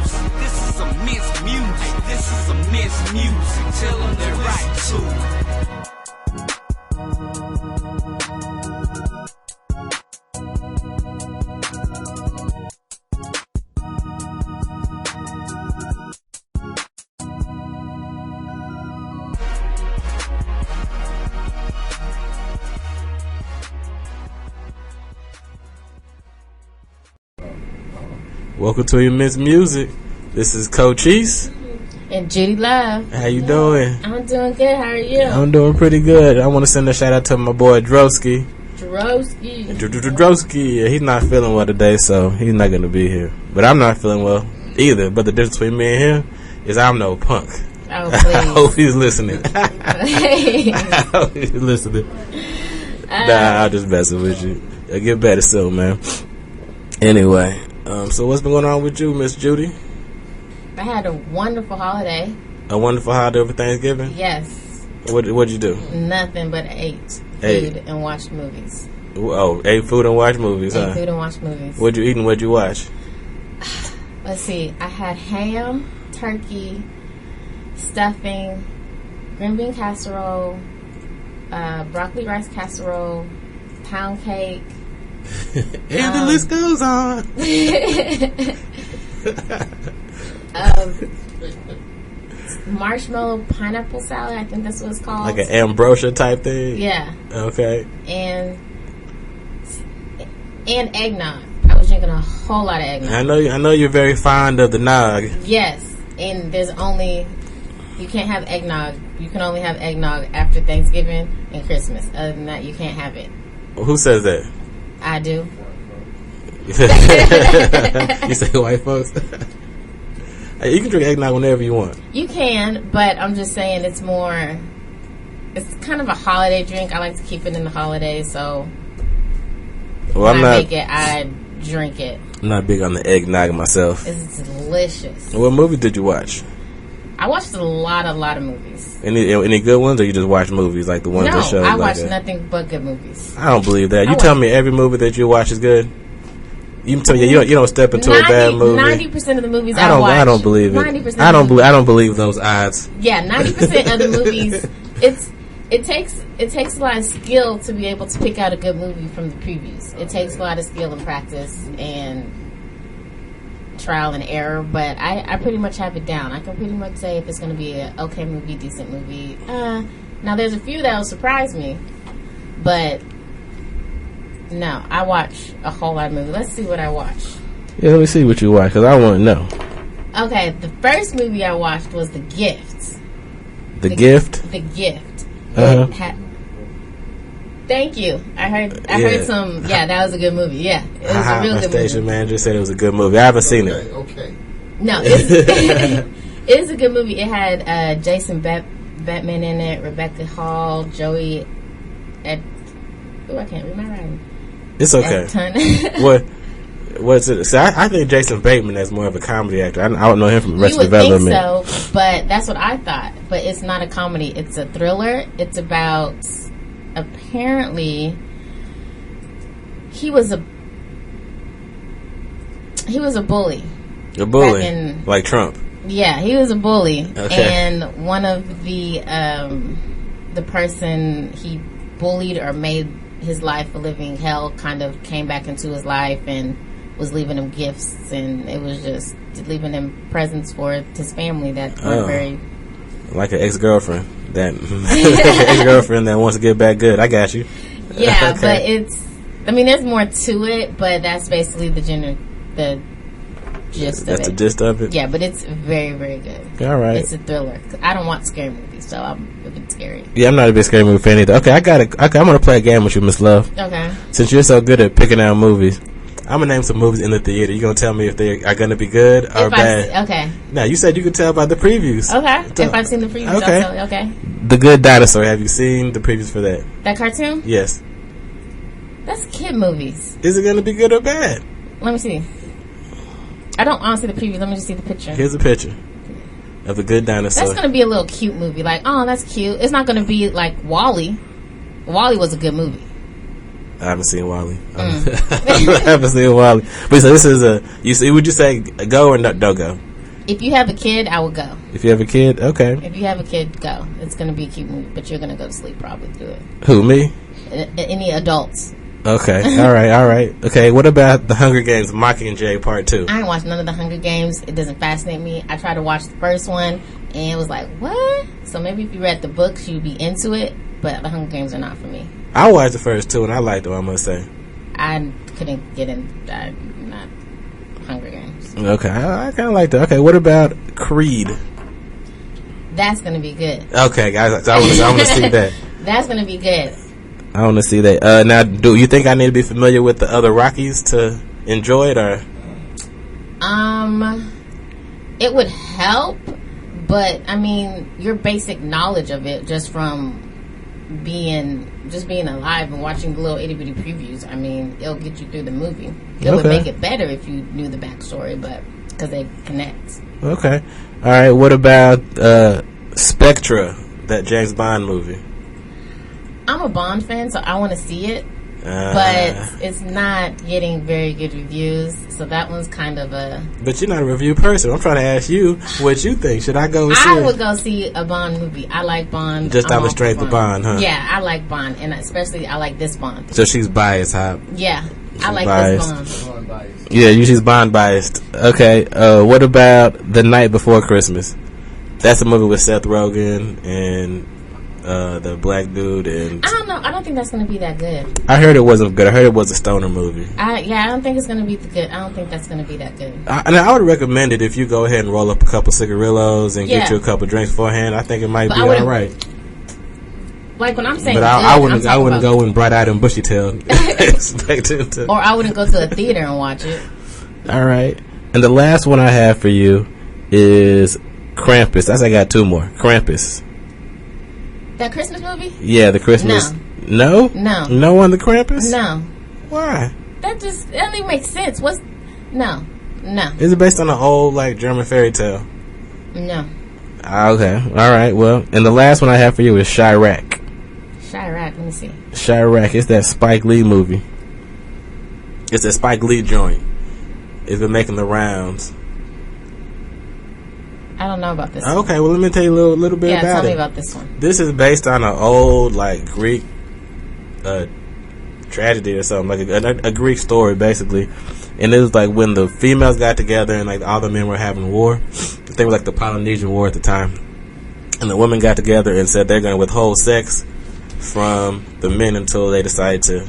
music. This is some mixed music. This is some mixed music. Tell them they're right too. Welcome to your Miss Music. This is Cochise and Judy Luv. How you doing? I'm doing good. How are you? I'm doing pretty good. I want to send a shout out to my boy Droski. Droski. Yeah, he's not feeling well today, so he's not going to be here. But I'm not feeling well either. But the difference between me and him is I'm no punk. Oh, please. I hope he's listening. I hope he's listening. Nah, I'm just messing with you. It'll get better soon, man. Anyway. So what's been going on with you, Miss Judy? I had a wonderful holiday. A wonderful holiday over Thanksgiving? Yes. What'd you do? Nothing but ate food and watched movies. Oh, ate food and watched movies, huh? Ate food and watched movies. What'd you eat and what'd you watch? Let's see. I had ham, turkey, stuffing, green bean casserole, broccoli rice casserole, pound cake. And the list goes on. Marshmallow pineapple salad, I think that's what it's called. Like an ambrosia type thing? Yeah. Okay. And eggnog. I was drinking a whole lot of eggnog. I know you're very fond of the nog. Yes. And you can't have eggnog. You can only have eggnog after Thanksgiving and Christmas. Other than that, you can't have it. Who says that? I do. You say white folks? You can drink eggnog whenever you want. You can, but I'm just saying it's kind of a holiday drink. I like to keep it in the holidays, so when I make it, I drink it. I'm not big on the eggnog myself. It's delicious. What movie did you watch? I watched a lot of movies. Any good ones, or you just watch movies like the ones that show? No, I watch nothing but good movies. I don't believe that. You tell me every movie that you watch is good. You tell me you don't step into a bad movie. 90% of the movies I watch. I don't believe it. 90%. I don't believe those odds. Yeah, 90% of the movies. It takes a lot of skill to be able to pick out a good movie from the previews. It takes a lot of skill and practice and trial and error, but I pretty much have it down. I can pretty much say if it's going to be an okay movie, decent movie. Now there's a few that will surprise me, but no, I watch a whole lot of movies. Let's see what I watch. Yeah, let me see what you watch, because I want to know. Okay, the first movie I watched was The Gift. The Gift? The Gift. Uh-huh. Thank you. I heard some. Yeah, that was a good movie. Yeah, it was a real good movie. My station manager said it was a good movie. I haven't seen it. Okay. No, it is a good movie. It had Jason Bateman in it, Rebecca Hall, Joey. I can't read my writing. It's okay. What's it? See, I think Jason Bateman is more of a comedy actor. I don't know him from Arrested Development. You would think so, but that's what I thought. But it's not a comedy. It's a thriller. It's about. Apparently, he was a bully. A bully, like Trump. Yeah, he was a bully, okay. And one of the person he bullied or made his life a living hell kind of came back into his life and was leaving him gifts, and it was just leaving him presents for his family that weren't very. Like an ex-girlfriend that wants to get back good. I got you. Yeah, okay. But there's more to it, but that's basically the gist of it. That's the gist of it? Yeah, but it's very, very good. All right. It's a thriller. I don't watch scary movies, so I'm a bit scary. Yeah, I'm not a big scary movie fan either. Okay, I'm going to play a game with you, Miss Love. Okay. Since you're so good at picking out movies, I'm going to name some movies in the theater. You're going to tell me if they are going to be good or bad. Okay. Now, you said you could tell by the previews. Okay. So, if I've seen the previews, okay. I'll tell you. Okay. The Good Dinosaur. Have you seen the previews for that? That cartoon? Yes. That's kid movies. Is it going to be good or bad? Let me see. I don't want to see the previews. Let me just see the picture. Here's a picture of The Good Dinosaur. That's going to be a little cute movie. Like, oh, that's cute. It's not going to be like WALL-E. WALL-E was a good movie. I haven't seen WALL-E. I haven't seen WALL-E. But so this is would you say go or don't go? If you have a kid, I would go. If you have a kid, okay. If you have a kid, go. It's going to be a cute movie, but you're going to go to sleep probably through it. Who, me? Any adults. Okay, all right. Okay, what about The Hunger Games Mockingjay Part 2? I ain't watched none of The Hunger Games. It doesn't fascinate me. I tried to watch the first one, and it was like, what? So maybe if you read the books, you'd be into it, but The Hunger Games are not for me. I watched the first two, and I liked them, I must say. I couldn't get in. Not Hunger Games. Okay, I kind of like that. Okay, what about Creed? That's going to be good. Okay, guys, I want to see that. That's going to be good. I want to see that. Now, do you think I need to be familiar with the other Rockies to enjoy it, or? It would help, but I mean, your basic knowledge of it just from being alive and watching the little itty bitty previews. I mean, it'll get you through the movie. It would make it better if you knew the backstory, but because they connect. Okay, all right. What about Spectra, that James Bond movie? I'm a Bond fan, so I want to see it, but it's not getting very good reviews. So that one's kind of a. But you're not a review person. I'm trying to ask you what you think. Should I go? I would go see a Bond movie. I like Bond. Just on the strength of Bond, huh? Yeah, I like Bond, and especially I like this Bond. So she's biased, huh? Yeah, she's I like biased. this Bond. Yeah, she's Bond biased. Okay, what about The Night Before Christmas? That's a movie with Seth Rogen and the black dude, and I don't know. I don't think that's going to be that good. I heard it wasn't good. I heard it was a stoner movie. I don't think it's going to be good. I don't think that's going to be that good. And I would recommend it if you go ahead and roll up a couple cigarillos and get you a couple drinks beforehand. I think it might be all right. Like when I'm saying, but I wouldn't go in bright eyed and bushy tailed expecting to. Or I wouldn't go to a theater and watch it. All right, and the last one I have for you is Krampus. I got two more. Krampus. That Christmas movie? Yeah, the Christmas. No. No on the Krampus? No. Why? That doesn't even make sense. No. Is it based on an old German fairy tale? No. Okay. All right. Well, and the last one I have for you is Chirac. Chirac. Let me see. Chirac. It's that Spike Lee movie. It's a Spike Lee joint. It's been making the rounds. I don't know about this Okay, well, let me tell you a little bit about it. Yeah, tell me about this one. This is based on an old, Greek tragedy or something, a Greek story, basically. And it was, when the females got together and, all the men were having war. I think it was, the Polynesian War at the time. And the women got together and said they're going to withhold sex from the men until they decide to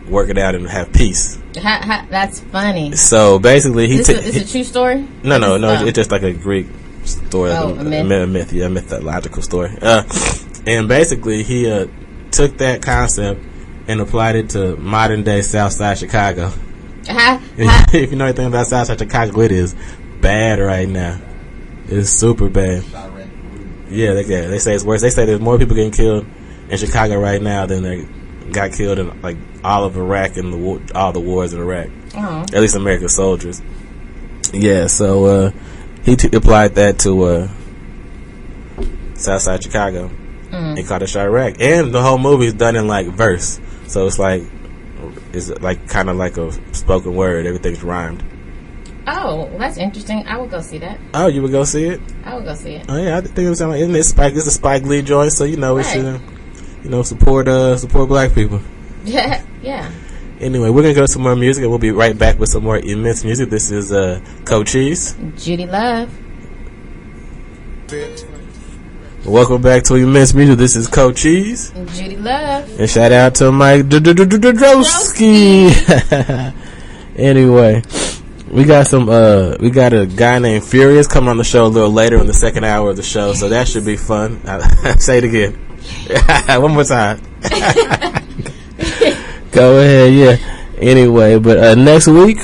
work it out and have peace. That's funny. So basically, Is it a true story? No. It's just a Greek story, a myth, a mythological story. And basically, he took that concept and applied it to modern day Southside Chicago. If you know anything about Southside Chicago, it is bad right now. It's super bad. Yeah, they say it's worse. They say there's more people getting killed in Chicago right now than they got killed in all of Iraq and all the wars in Iraq. At least American soldiers. Yeah, so he applied that to Southside Chicago. He called it Chirac, and the whole movie is done in verse. So it's kind of like a spoken word. Everything's rhymed. Oh, well, that's interesting. I would go see that. Oh, you would go see it? I would go see it. Oh yeah, I think it was isn't it Spike? It's a Spike Lee joint, so we should support black people. Yeah. Anyway, we're gonna go to some more music, and we'll be right back with some more immense music. This is Cochise, Judy Luv. Welcome back to Immense Music. This is Cochise, Judy Luv, and shout out to Mike Droski. Anyway, we got a guy named Furyus coming on the show a little later in the second hour of the show, so that should be fun. Say it again. One more time. Go ahead, yeah. Anyway, but next week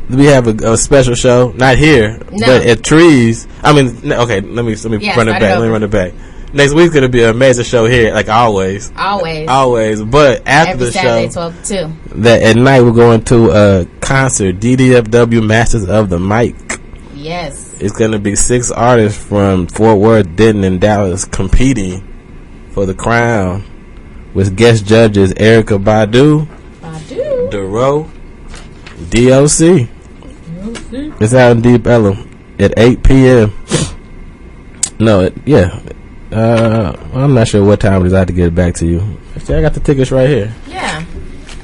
we have a special show. Not here, but at Trees. I mean, okay. Let me run it back. Let me run it back. Next week's gonna be an amazing show here, like always. Always. But after every the Saturday, show, 12 to 2. that at night we're going to a concert, DDFW Masters of the Mic. Yes. It's gonna be 6 artists from Fort Worth, Denton, and Dallas competing for the crown, with guest judges Erykah Badu, Dero, DOC. It's out in Deep Ellum. at 8 p.m. No, I'm not sure what time it is. I have to get it back to you. See, I got the tickets right here. Yeah.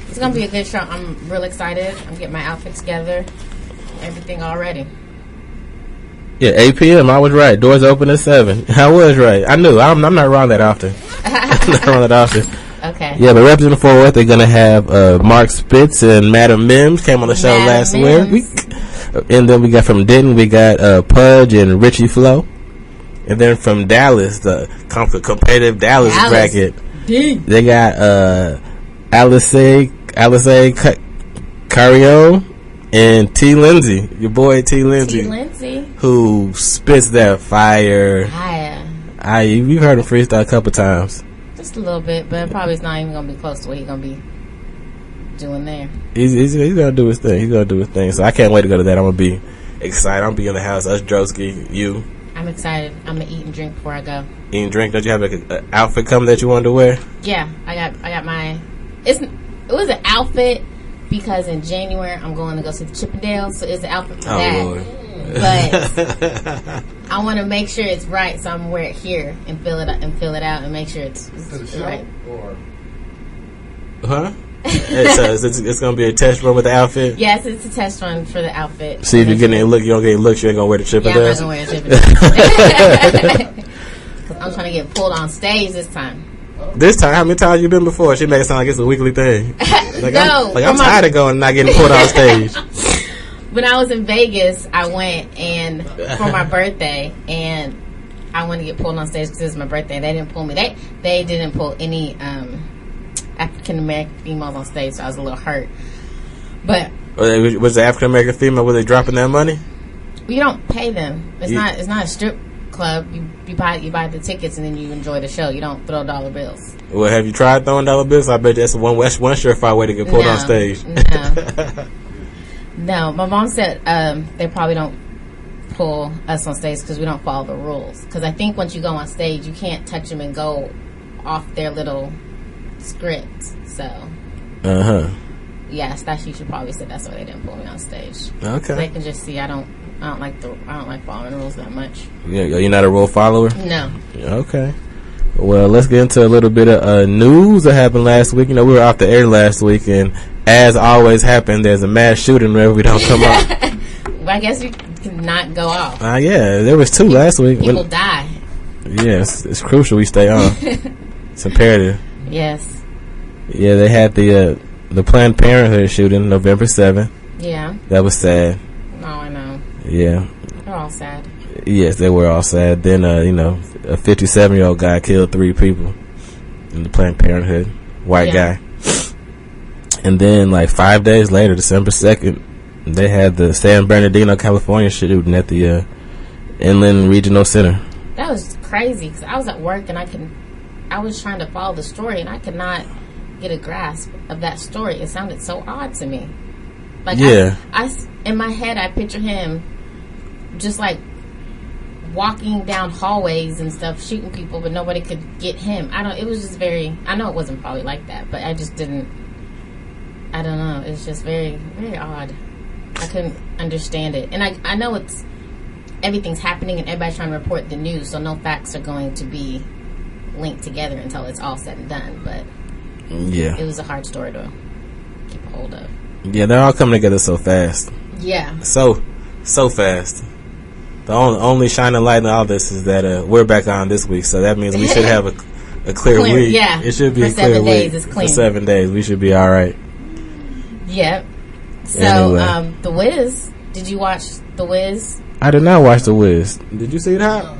It's going to be a good show. I'm real excited. I'm getting my outfit together. Everything all ready. Yeah, 8 p.m. I was right. Doors open at 7. I was right. I knew. I'm not wrong that often. I'm not wrong that often. Okay. Yeah, but representing Fort Worth, they're going to have Mark Spitz and Madam Mims came on the show last week. And then we got from Denton, we got Pudge and Richie Flo. And then from Dallas, the competitive Dallas bracket, they got Alice Cario and T. Lindsay, your boy T. Lindsay, who spits that fire. You've heard him freestyle a couple times. Just a little bit, but probably it's not even going to be close to what he's going to be doing there. He's going to do his thing. So I can't wait to go to that. I'm going to be excited. I'm going to be in the house. Us, Droski, you. I'm excited. I'm going to eat and drink before I go. Eat and drink? Don't you have an outfit coming that you wanted to wear? Yeah, I got my... It was an outfit because in January I'm going to go see the Chippendales, so it's an outfit for that. Lord. But I want to make sure it's right, so I'm gonna wear it here and fill it out and make sure it's right. Huh? It's gonna be a test run with the outfit. Yes, it's a test run for the outfit. See if you get any look. You don't get any looks. You ain't gonna wear the Chippendales. Yeah, I'm not gonna wear the Chippendales. Because I'm trying to get pulled on stage this time. This time, how many times you been before? She made it sound like it's a weekly thing. I'm tired of going and not getting pulled on stage. When I was in Vegas, I went and for my birthday, and I wanted to get pulled on stage because it was my birthday. They didn't pull me. They didn't pull any African American females on stage, so I was a little hurt. But was the African American female? Were they dropping that money? You don't pay them. It's not a strip club. You buy the tickets and then you enjoy the show. You don't throw dollar bills. Well, have you tried throwing dollar bills? I bet that's one surefire way to get pulled on stage. No, my mom said they probably don't pull us on stage because we don't follow the rules. Because I think once you go on stage, you can't touch them and go off their little script. So, yes, she should probably say that's why they didn't pull me on stage. Okay, they can just see I don't like following the rules that much. Yeah, you're not a rule follower. No. Okay. Well, let's get into a little bit of news that happened last week. You know, we were off the air last week, and as always happened, there's a mass shooting whenever we don't come off. Well, I guess you cannot go off. Yeah, there was 2 last week. People die. Yes, it's crucial we stay on. It's imperative. Yes. Yeah, they had the Planned Parenthood shooting November 7th. Yeah. That was sad. Oh, I know. Yeah. They're all sad. Yes, they were all sad. Then, a 57-year-old guy killed 3 people in the Planned Parenthood. White guy. And then, 5 days later, December 2nd, they had the San Bernardino, California shooting at the Inland Regional Center. That was crazy because I was at work and I was trying to follow the story and I could not get a grasp of that story. It sounded so odd to me. I in my head, I picture him just walking down hallways and stuff, shooting people, but nobody could get him. It was just very, I know it wasn't probably like that, but I just didn't, I don't know. It's just very, very odd. I couldn't understand it. And I know everything's happening and everybody's trying to report the news, so no facts are going to be linked together until it's all said and done, but yeah, it was a hard story to keep a hold of. Yeah, they're all coming together so fast. Yeah. So fast. The only shining light in all this is that we're back on this week, so that means we should have a clear week. Yeah, it should be for a clear 7 days. week. It's clean. For 7 days, we should be all right. Yep. So, anyway. The Wiz. Did you watch The Wiz? I did not watch The Wiz. Did you see it, Hop?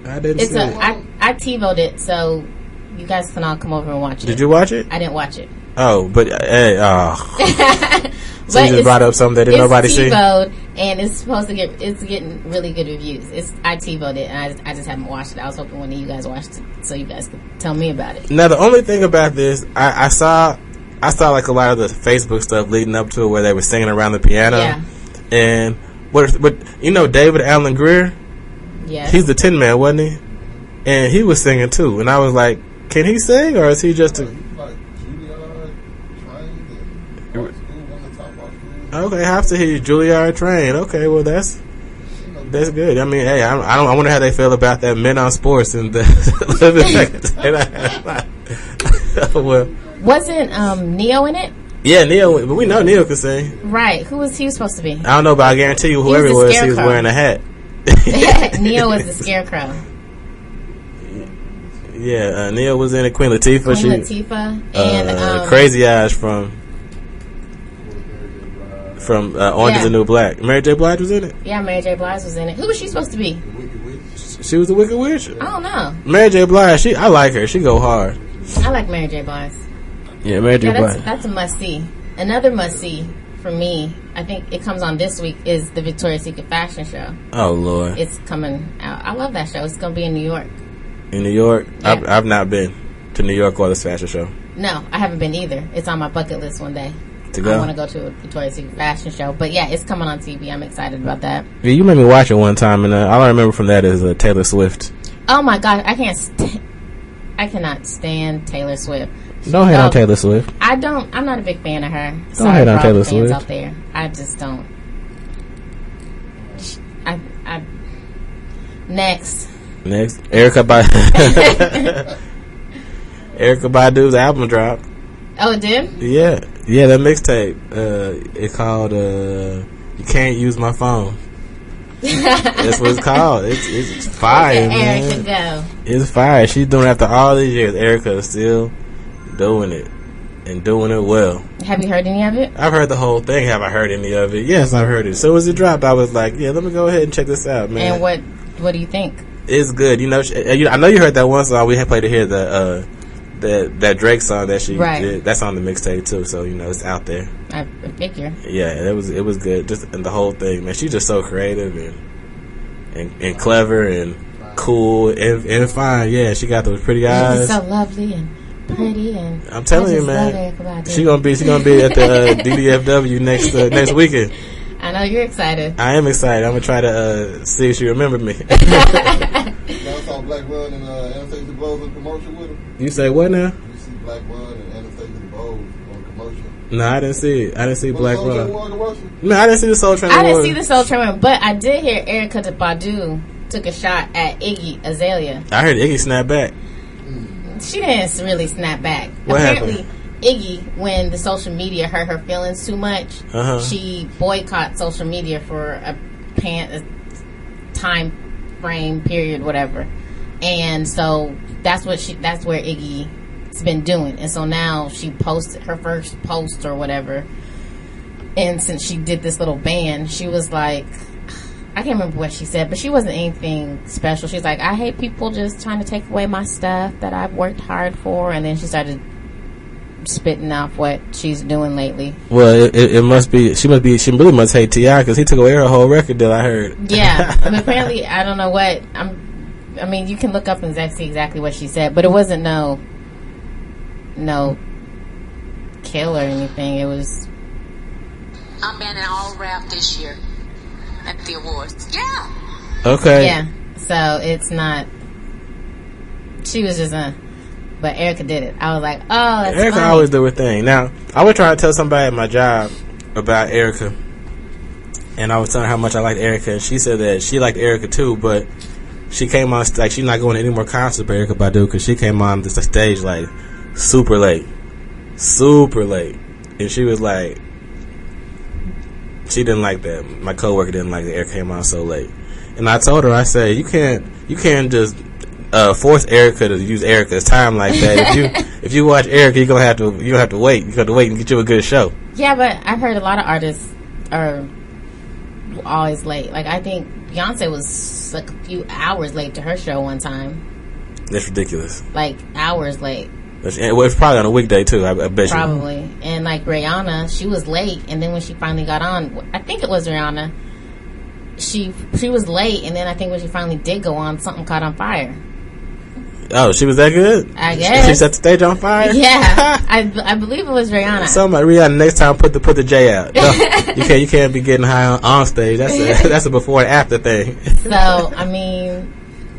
I didn't see it. I TiVo'd it, so you guys can all come over and watch it. Did you watch it? I didn't watch it. Oh, but so you just brought up something that didn't nobody see? It's TiVo'd, and it's getting really good reviews. I TiVo'd it, and I just haven't watched it. I was hoping one of you guys watched it, so you guys could tell me about it. Now, the only thing about this, I saw a lot of the Facebook stuff leading up to it where they were singing around the piano. Yeah. And but David Allen Greer? Yeah. He's the Tin Man, wasn't he? And he was singing too. And I was like, can he sing, or is he just a... Okay, I have to hear Juilliard trained. Okay, well that's That's good. I mean, hey, I wonder how they feel about that Men on Sports and the. Well, wasn't Neo in it? Yeah, Neo. But we know Neo can sing. Right. Who was he supposed to be? I don't know, but I guarantee you, whoever he was wearing a hat. Neo was the Scarecrow. Yeah, Neo was in it. Queen Latifah. And Crazy Eyes from Orange is the New Black. Mary J. Blige was in it. Yeah, Mary J. Blige was in it. Who was she supposed to be? She was the Wicked Witch. I don't know. Mary J. Blige. I like her. She go hard. I like Mary J. Blige. Yeah, Mary J. Blige. That's a must see. Another must see for me, I think it comes on this week, is the Victoria's Secret fashion show. Oh Lord, it's coming out. I love that show. It's going to be in New York. In New York, yeah. I've not been to New York or this fashion show. No, I haven't been either. It's on my bucket list one day. To go? I want to go to a Victoria's Secret fashion show. But yeah, it's coming on TV. I'm excited about that. Yeah, you made me watch it one time, and all I remember from that is Taylor Swift. Oh my God, I cannot stand Taylor Swift. Don't hate on Taylor Swift. I'm not a big fan of her. Don't hate on Taylor Swift out there. I just don't. Next, Erykah Badu's album dropped. Oh, it did? Yeah, that mixtape. It's called "You Can't Use My Phone." That's what it's called. It's fire, man. Erykah go. It's fire. She's doing it after all these years. Erykah is still doing it and doing it well. Have you heard any of it? I've heard the whole thing. Have I heard any of it? Yes, I've heard it. So as it dropped, I was like, yeah, let me go ahead and check this out, man. And what do you think? It's good. You know, I know you heard that one song. We had played to hear that Drake song that she did. That's on the mixtape too. So you know, it's out there. I figure. Yeah, it was good. Just and the whole thing, man. She's just so creative and clever and cool and fine. Yeah, she got those pretty eyes. She's so lovely and pretty, and I'm telling you, man, she gonna be at the DDFW next weekend. I know you're excited. I am excited. I'm gonna try to see if she remembered me. I saw Black Bud and Anastasia Bowles in commercial with him. You say what now? You see Black Bud and Anastasia Bowles on commercial? No, I didn't see it. I didn't see Black Bud. No, I didn't see the Soul Train. I didn't see the Soul Train, but I did hear Erykah Badu took a shot at Iggy Azalea. I heard Iggy snap back. She didn't really snap back. What Apparently, happened? Iggy, when the social media hurt her feelings too much, she boycotted social media for a time frame period, whatever. And so that's where Iggy's been doing. And so now she posted her first post or whatever. And since she did this little ban, she was like, I can't remember what she said, but she wasn't anything special. She's like, I hate people just trying to take away my stuff that I've worked hard for. And then she started spitting off what she's doing lately. Well, it must be she really must hate T.I. because he took away her whole record deal, I heard. Yeah. I mean, apparently, I don't know what I mean, you can look up and see exactly what she said, but it wasn't no kill or anything. It was, I'm banning all rap this year at the awards. Yeah. Okay. Yeah. So it's not. She was just but Erykah did it. I was like, oh, that's Erykah funny. always do her thing. Now, I was trying to tell somebody at my job about Erykah, and I was telling her how much I liked Erykah, and she said that she liked Erykah too, but she came on, like, she's not going to any more concerts by Erykah Badu because she came on the stage, like, super late. And she was like, she didn't like that. My coworker didn't like that Erykah came on so late. And I told her, I said, you can't just force Erykah to use Erykah's time like that. If you watch Erykah, you're gonna have to wait. You have to wait and get you a good show. Yeah, but I've heard a lot of artists are always late. Like, I think Beyonce was like a few hours late to her show one time. That's ridiculous. Like, hours late. It's probably on a weekday too, I bet you. Probably. And like Rihanna, she was late, and then when she finally got on, I think it was Rihanna, she was late, and then I think when she finally did go on, something caught on fire. Oh, she was that good? I guess. She set the stage on fire? Yeah. I believe it was Rihanna. Somebody, Rihanna, next time put the J out. No, you can't be getting high on stage. That's a before and after thing. So, I mean,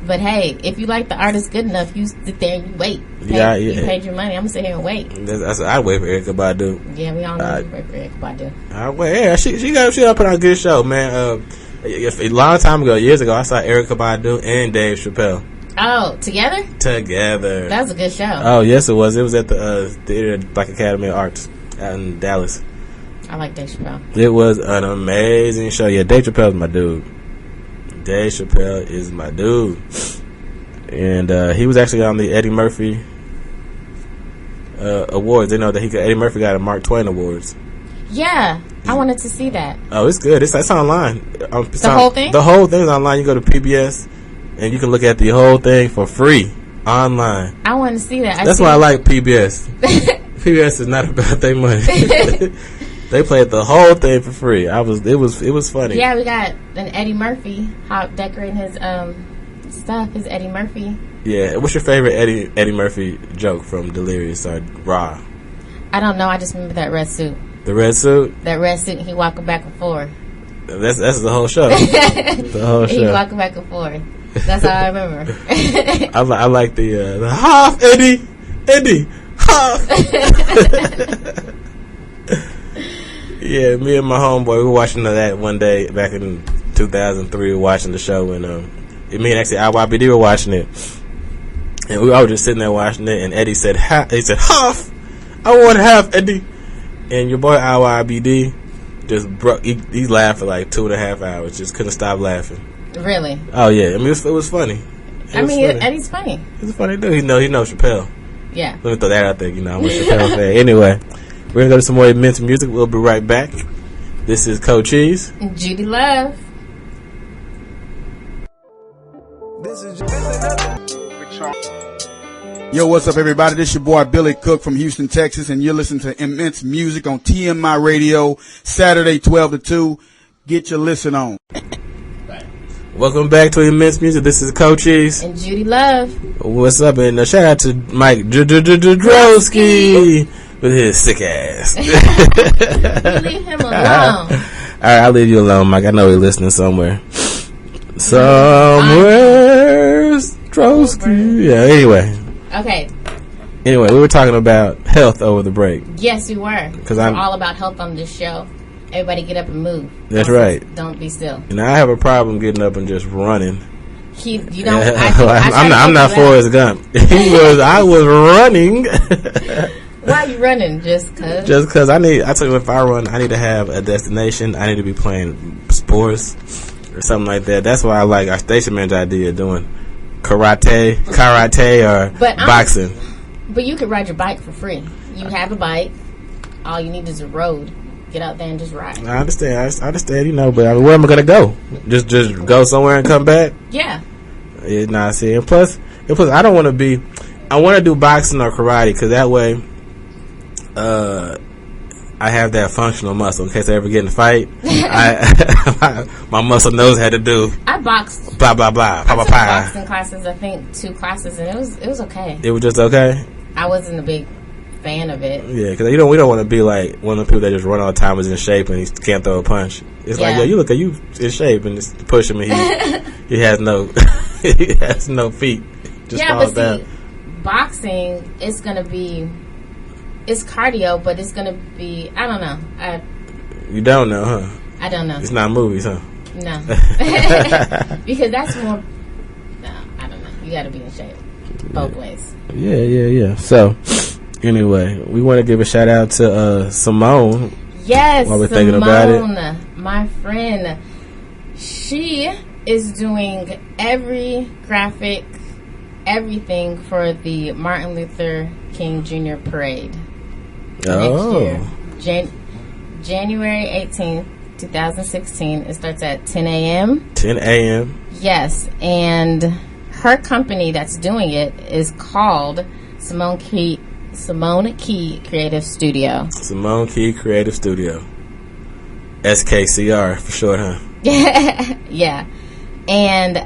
but hey, if you like the artist good enough, you sit there and you wait. You paid your money. I'm gonna sit here and wait. I'd wait for Erykah Badu. Yeah, we all know you wait for Erykah Badu. I wait. Yeah, she put on a good show, man. A long time ago, years ago, I saw Erykah Badu and Dave Chappelle. Oh, together? Together. That was a good show. Oh, yes, it was. It was at the Theater Black Academy of Arts out in Dallas. I like Dave Chappelle. It was an amazing show. Yeah, Dave Chappelle's my dude. Dave Chappelle is my dude. And he was actually on the Eddie Murphy awards. They know that Eddie Murphy got a Mark Twain Awards. Yeah, I wanted to see that. Oh, it's good. It's online. Whole thing? The whole thing's online. You go to PBS and you can look at the whole thing for free online. I want to see that. That's why I like PBS. PBS is not about their money. They played the whole thing for free. It was funny. Yeah, we got an Eddie Murphy decorating his stuff. His Eddie Murphy. Yeah, what's your favorite Eddie Murphy joke from Delirious or Raw? I don't know. I just remember that red suit. The red suit. That red suit. He walking back and forth. That's the whole show. The whole show. He walking back and forth. That's all I remember. I like the Huff, Eddie, Huff. Yeah, me and my homeboy, we were watching that one day back in 2003. We were watching the show, and me and actually IYBD were watching it, and we all were just sitting there watching it. And Eddie said, "Huff, I want to have Eddie." And your boy IYBD just broke. He laughed for like 2.5 hours. Just couldn't stop laughing. Really? Oh yeah, I mean it was funny. Eddie's funny. He's a funny dude. He knows Chappelle. Yeah. Let me throw that out there. I'm a Chappelle fan. Anyway, we're gonna go to some more immense music. We'll be right back. This is Cochise and Judy Luv. Yo, what's up, everybody? This your boy Billy Cook from Houston, Texas, and you're listening to Immense Music on TMI Radio, Saturday 12 to 2. Get your listen on. Welcome back to Immense Music. This is Cochise and Judy Luv. What's up? And shout out to Mike Droski with his sick ass. You leave him alone. All right, I'll leave you alone, Mike. I know you're listening somewhere. Somewhere's Droski. Yeah, anyway. Okay. Anyway, we were talking about health over the break. Yes, we were. Because I'm all about health on this show. Everybody get up and move. That's right. Don't be still. And I have a problem getting up and just running. You don't. I'm not Forrest Gump. I was running. Why are you running? Just cause? Just cause I tell you, if I run, I need to have a destination. I need to be playing sports or something like that. That's why I like our station manager idea of doing karate or boxing. But you could ride your bike for free. You have a bike. All you need is a road. Get out there and just ride. I understand. But where am I gonna go? Just go somewhere and come back? Yeah. See, and plus, I don't want to be. I want to do boxing or karate because that way, I have that functional muscle in case I ever get in a fight. My muscle knows how to do. I boxed. Blah blah blah. I took boxing classes. I think 2 classes, and it was okay. It was just okay. I wasn't a big fan of it. Yeah, because we don't want to be like one of the people that just run all the time, is in shape, and he can't throw a punch. It's like, you look at you in shape, and just push him, and he has no feet. Just falls down. See, boxing is gonna be, it's cardio, but it's gonna be, I don't know. You don't know, huh? I don't know. It's not movies, huh? No, because that's more. No, I don't know. You got to be in shape both ways. Yeah. So. Anyway, we want to give a shout out to Simone. Yes, while we're thinking about it, my friend, she is doing every graphic, everything for the Martin Luther King Jr. Parade next year, January 18th, 2016. It starts at 10 a.m. 10 a.m. Yes, and her company that's doing it is called Simone Key Creative Studio. Simone Key Creative Studio. SKCR for short, huh? Yeah. And,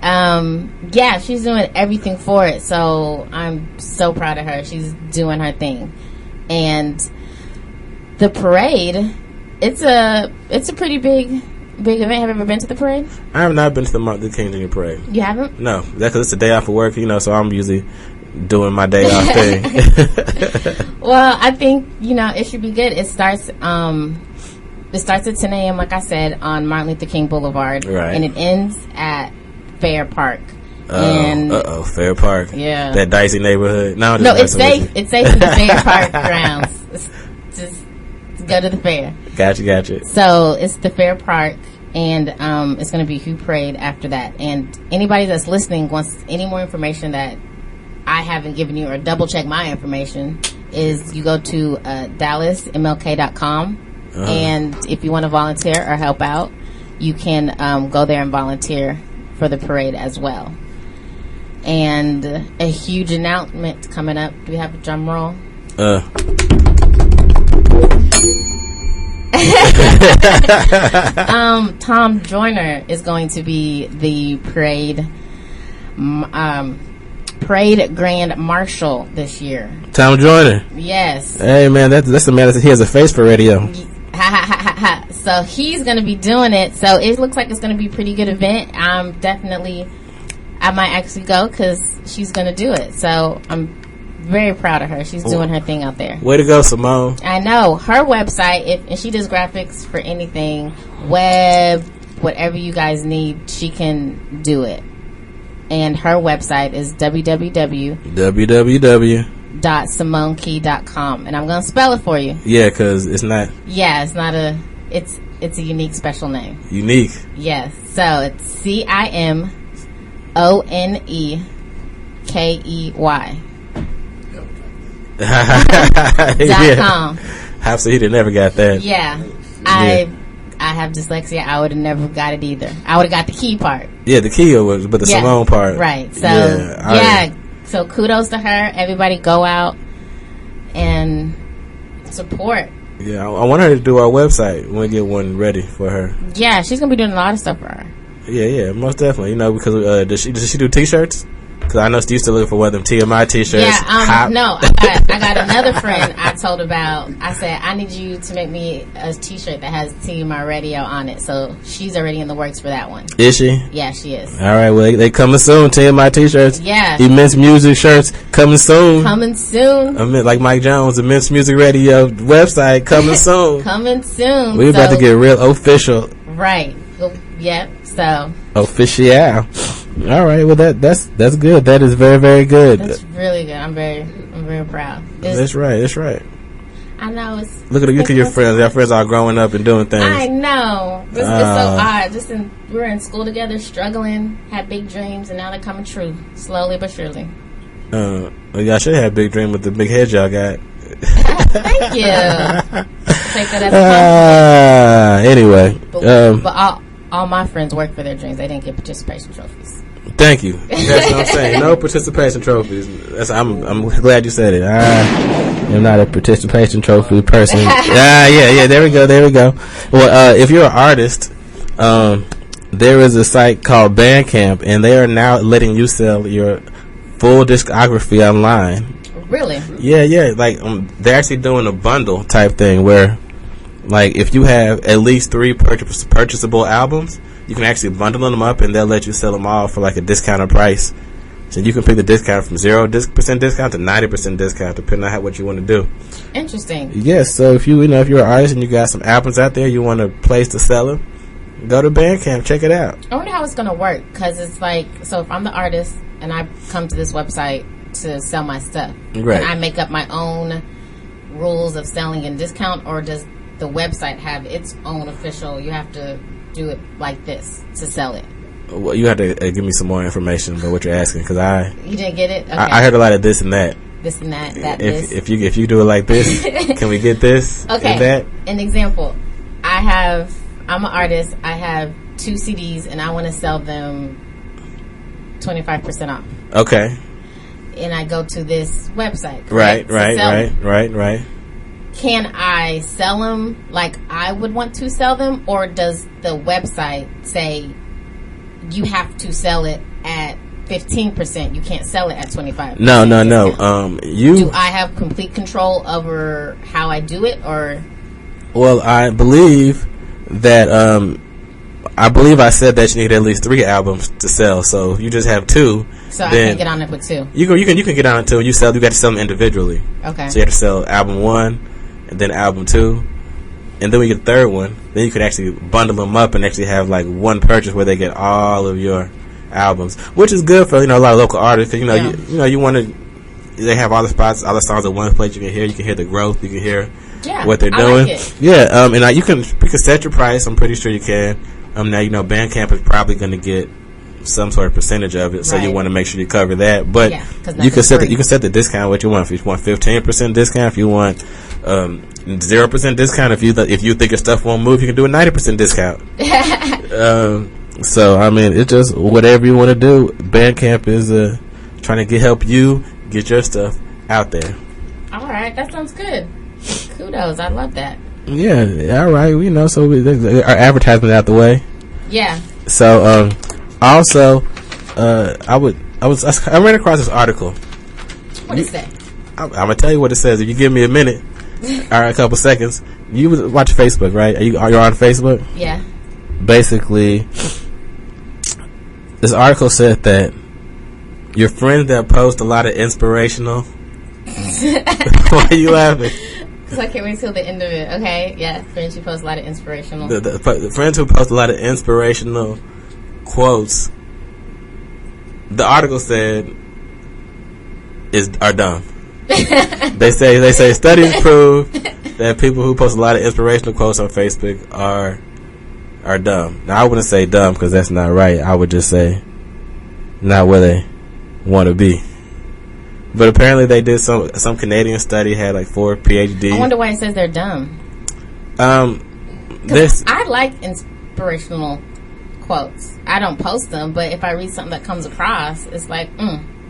she's doing everything for it. So I'm so proud of her. She's doing her thing. And the parade, it's a pretty big event. Have you ever been to the parade? I have not been to the Martin Luther King Jr. Parade. You haven't? No. That's because it's a day off of work, so I'm usually doing my day off thing. Well, I think, it should be good. It starts It starts at 10 a.m., like I said, on Martin Luther King Boulevard. Right. And it ends at Fair Park. Fair Park. Yeah. That dicey neighborhood. No, it's safe. It's safe in the Fair Park grounds. Just go to the fair. Gotcha. So it's the Fair Park, and it's going to be Who Prayed after that. And anybody that's listening wants any more information that I haven't given you, or double check my information, is you go to DallasMLK.com. And if you want to volunteer or help out, you can go there and volunteer for the parade as well. And a huge announcement coming up. Do we have a drum roll? Tom Joyner is going to be the parade Grand Marshal this year. Tom Joyner. Yes. Hey man, that's the man. He has a face for radio. So he's going to be doing it. So it looks like it's going to be a pretty good event. I might actually go because she's going to do it. So I'm very proud of her. She's doing her thing out there. Way to go, Simone. I know. Her website, and she does graphics for anything, web, whatever you guys need, she can do it. And her website is www.simonekey.com. And I'm going to spell it for you. Yeah, because it's not... Yeah, it's not a... It's a unique, special name. Unique. Yes. So it's CIMONEKEY. .com. Hopsa, he never got that. Yeah. I have dyslexia. I would have never got it either. I would have got the key part. Yeah, the key was, but the Simone part. Right. So, so kudos to her. Everybody go out and support. Yeah, I want her to do our website when we get one ready for her. Yeah, she's going to be doing a lot of stuff for her. Yeah, most definitely. You know, because does she do T-shirts? Because I know she used to look for one of them TMI T-shirts. Yeah, no, I got another friend I told about. I said, I need you to make me a T-shirt that has TMI Radio on it. So she's already in the works for that one. Is she? Yeah, she is. All right, well, they coming soon. TMI T-shirts. Yeah. Immense Music shirts coming soon. Coming soon. Like Mike Jones, Immense Music Radio website coming soon. Coming soon. We're about to get real official. Right. Yep. So. Official. All right. Well, that's good. That is very, very good. That's really good. I'm very proud. That's right. I know it's. Look at your friends. Your friends are growing up and doing things. I know. It's so odd. We were in school together, struggling, had big dreams, and now they're coming true, slowly but surely. Well, y'all should have big dream with the big head y'all got. Thank you. Take that as a compliment. Anyway, but all my friends work for their dreams. They didn't get participation trophies. Thank you. That's what I'm saying. No participation trophies. I'm glad you said it. I am not a participation trophy person. Yeah. There we go. Well, if you're an artist, there is a site called Bandcamp, and they are now letting you sell your full discography online. Really? Yeah. Like they're actually doing a bundle type thing where, like, if you have at least 3 purchasable albums, you can actually bundle them up, and they'll let you sell them all for like a discounted price. So you can pick the discount from 0% discount to 90% discount, depending on what you want to do. Interesting. Yes. So if you're an artist and you got some albums out there, you want a place to sell them, go to Bandcamp, check it out. I wonder how it's going to work, because it's like, so if I'm the artist and I come to this website to sell my stuff, right, can I make up my own rules of selling and discount, or does the website have its own official, you have to do it like this to sell it? Well, you have to give me some more information about what you're asking, because you didn't get it. Okay. I heard a lot of this and that. This and that. If you do it like this, can we get this? Okay. And that? An example. I'm an artist. I have 2 CDs, and I want to sell them 25% off. Okay. And I go to this website. Right. Can I sell them like I would want to sell them, or does the website say you have to sell it at 15%? You can't sell it at 25%. No. Do I have complete control over how I do it, or? Well, I believe that I said that you need at least 3 albums to sell. So if you just have 2. So I can get on it with 2. You can get on it 2. You got to sell them individually. Okay. So you have to sell album 1 and then album 2, and then we get the third one, then you could actually bundle them up and actually have like one purchase where they get all of your albums, which is good for a lot of local artists. You want to. They have all the spots, all the songs in one place. You can hear the growth. You can hear what they're doing. Like it. Yeah, and you can set your price. I'm pretty sure you can. Now Bandcamp is probably going to get some sort of percentage of it, so you want to make sure you cover that. But you can set the discount what you want. If you want 15% discount, if you want 0% discount, if you think your stuff won't move, you can do a 90% discount. So it's just whatever you want to do. Bandcamp is trying to help you get your stuff out there. All right, that sounds good. Kudos, I love that. Yeah, all right. So our advertisement out the way. Yeah. So also, I ran across this article. What does it say? I'm gonna tell you what it says. If you give me a minute, a couple seconds. You watch Facebook, right? Are you on Facebook? Yeah. Basically, this article said that your friends that post a lot of inspirational. Why are you laughing? Because I can't wait till the end of it. Okay, yeah, friends who post a lot of inspirational. The friends who post a lot of inspirational quotes. The article said are dumb. They say studies prove that people who post a lot of inspirational quotes on Facebook are dumb. Now I wouldn't say dumb because that's not right. I would just say not where they want to be. But apparently they did some Canadian study, had like 4 PhDs. I wonder why it says they're dumb. I like inspirational quotes. I don't post them, but if I read something that comes across, it's like,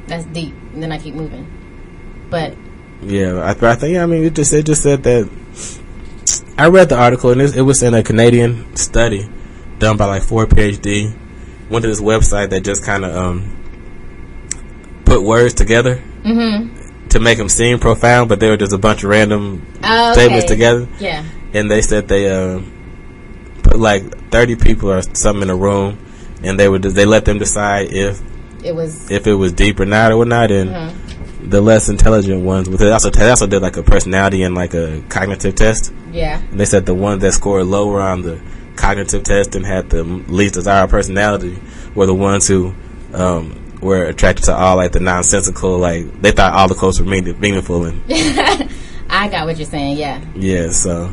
that's deep, and then I keep moving. But yeah, I think it just said that. I read the article, and it was in a Canadian study done by like 4 PhD. Went to this website that just kind of put words together to make them seem profound, but they were just a bunch of random statements together. Yeah, and they said they put like 30 people or something in a room, and they let them decide if it was deep or not, and the less intelligent ones. They also did like a personality and like a cognitive test. Yeah, and they said the ones that scored lower on the cognitive test and had the least desired personality were the ones who were attracted to all like the nonsensical, like they thought all the quotes were meaningful. And I got what you're saying. Yeah, so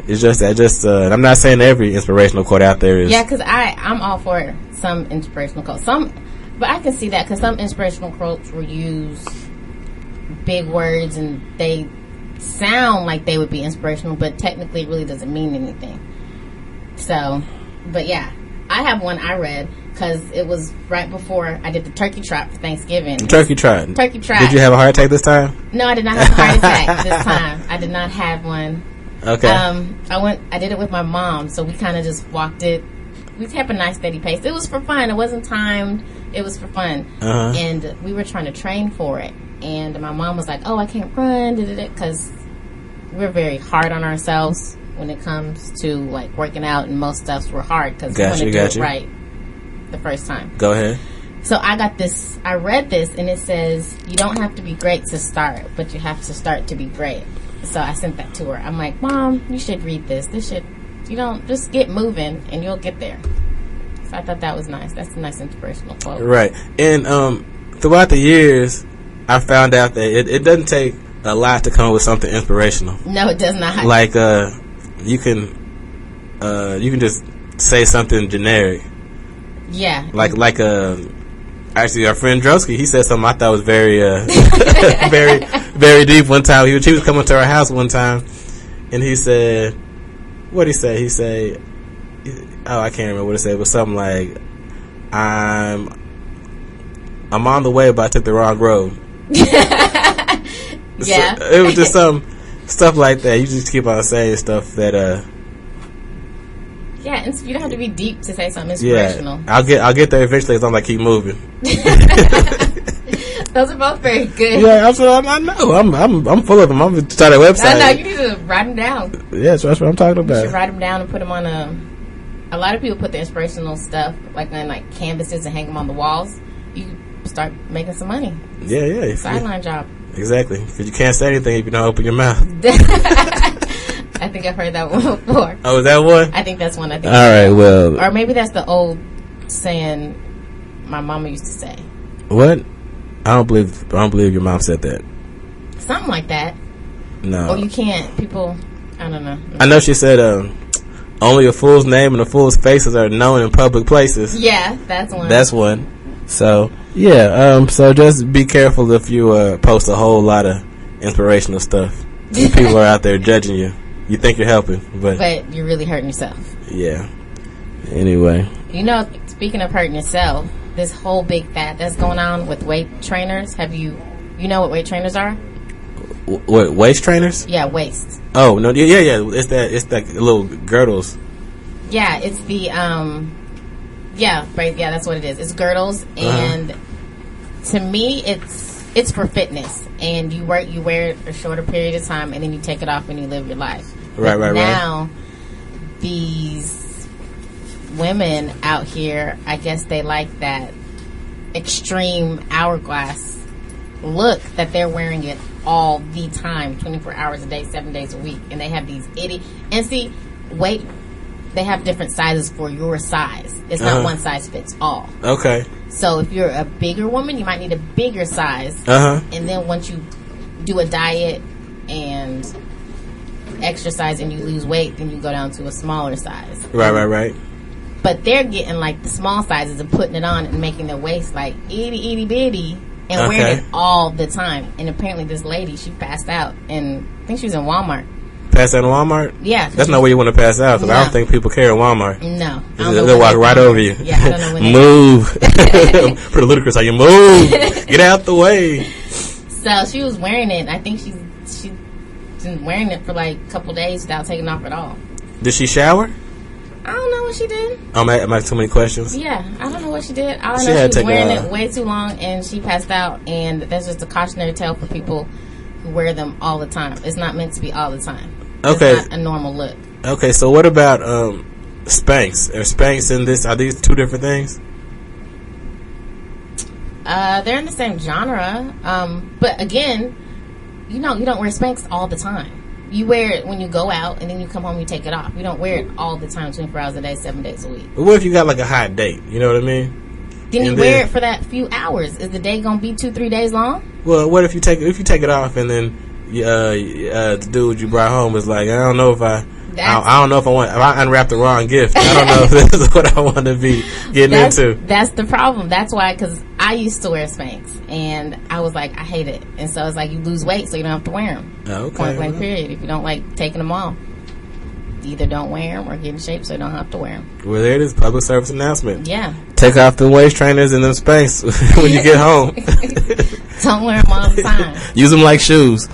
it's just that I'm not saying every inspirational quote out there is because I'm all for some inspirational quotes, but I can see that because some inspirational quotes will use big words and they sound like they would be inspirational, but technically it really doesn't mean anything. So, but yeah, I have one I read because it was right before I did the turkey trot for Thanksgiving. Turkey trot. Did you have a heart attack this time? No, I did not have a heart attack this time. I did not have one. Okay. I did it with my mom, so we kind of just walked it. We kept a nice steady pace. It was for fun. It wasn't timed. It was for fun. And we were trying to train for it. And my mom was like, "Oh, I can't run," because we're very hard on ourselves when it comes to like working out, and most stuffs were hard because we want to do it right the first time. Go ahead. So I read this, and it says you don't have to be great to start, but you have to start to be great. So I sent that to her. I'm like, "Mom, you should read this. Just get moving and you'll get there." So I thought that was nice. That's a nice inspirational quote. Right. And throughout the years, I found out that it doesn't take a lot to come up with something inspirational. No, it does not. Like you can just say something generic. Yeah. Like actually our friend Droski, he said something I thought was very very very deep one time. He was coming to our house one time, and he said, what'd he say? He said, I can't remember what it said. It was something like, I'm on the way, but I took the wrong road. Yeah. So it was just some stuff like that. You just keep on saying stuff that yeah, and you don't have to be deep to say something inspirational. Yeah, I'll get there eventually as long as I keep moving. Those are both very good. Yeah, I know. I'm full of them. I'm gonna start a website. I know, you need to write them down. Yeah, that's what I'm talking about. You should write them down and put them on a lot of people put the inspirational stuff like on like canvases and hang them on the walls. You can start making some money. Yeah. Sideline job. Exactly, because you can't say anything if you don't open your mouth. I think I've heard that one before. Oh, is that one? I think that's one. I think. All right, well. Or maybe that's the old saying my mama used to say. What? I don't believe your mom said that. Something like that. No. Or you can't. People, I don't know. I know she said, only a fool's name and a fool's faces are known in public places. Yeah, that's one. That's one. So, yeah, so just be careful if you post a whole lot of inspirational stuff. People are out there judging you. You think you're helping, but you're really hurting yourself. Yeah. Anyway. You know, speaking of hurting yourself, this whole big fad that's going on with weight trainers, you know what weight trainers are? What, waist trainers? Yeah, waist. Oh, no, yeah. It's that little girdles. Yeah, it's the, yeah, right, yeah, that's what it is. It's girdles, and to me, it's for fitness. And you wear it a shorter period of time, and then you take it off and you live your life. Right. Now, these women out here, I guess they like that extreme hourglass look that they're wearing it all the time, 24 hours a day, 7 days a week. And they have these they have different sizes for your size. It's not one size fits all. Okay. So if you're a bigger woman, you might need a bigger size. And then once you do a diet and exercise and you lose weight, then you go down to a smaller size. Right. But they're getting like the small sizes and putting it on and making their waist like itty bitty and wearing it all the time. And apparently this lady, she passed out, and I think she was in Walmart. Pass out in Walmart? Yeah. That's not where you want to pass out, because I don't think people care at Walmart. No. They'll walk right over you. Yeah, I don't know when move. Pretty ludicrous how you move. Get out the way. So she was wearing it, and I think she's been wearing it for like a couple days without taking off at all. Did she shower? I don't know what she did. Am I too many questions? Yeah, I don't know what she did. All I know she was wearing it way too long, and she passed out, and that's just a cautionary tale for people who wear them all the time. It's not meant to be all the time. Okay. It's not a normal look. Okay, so what about Spanx? Are Spanx in this? Are these two different things? They're in the same genre. But again, you don't wear Spanx all the time. You wear it when you go out, and then you come home, you take it off. You don't wear it all the time, 24 hours a day, 7 days a week. But what if you got like a hot date? You know what I mean? Then you wear it for that few hours. Is the day gonna be 2-3 days long? Well, what if you take it off, and then the dude you brought home is like, I don't know if I unwrapped the wrong gift. I don't know if this is what I want to be getting into. That's the problem. That's why, because I used to wear Spanx, and I was like, I hate it. And so it's like you lose weight, so you don't have to wear them. Okay. Point blank period. If you don't like taking them off, either don't wear them or get in shape so you don't have to wear them. Well, there it is. Public service announcement. Yeah. Take off the waist trainers and them Spanx when you get home. Don't wear them all the time. Use them like shoes.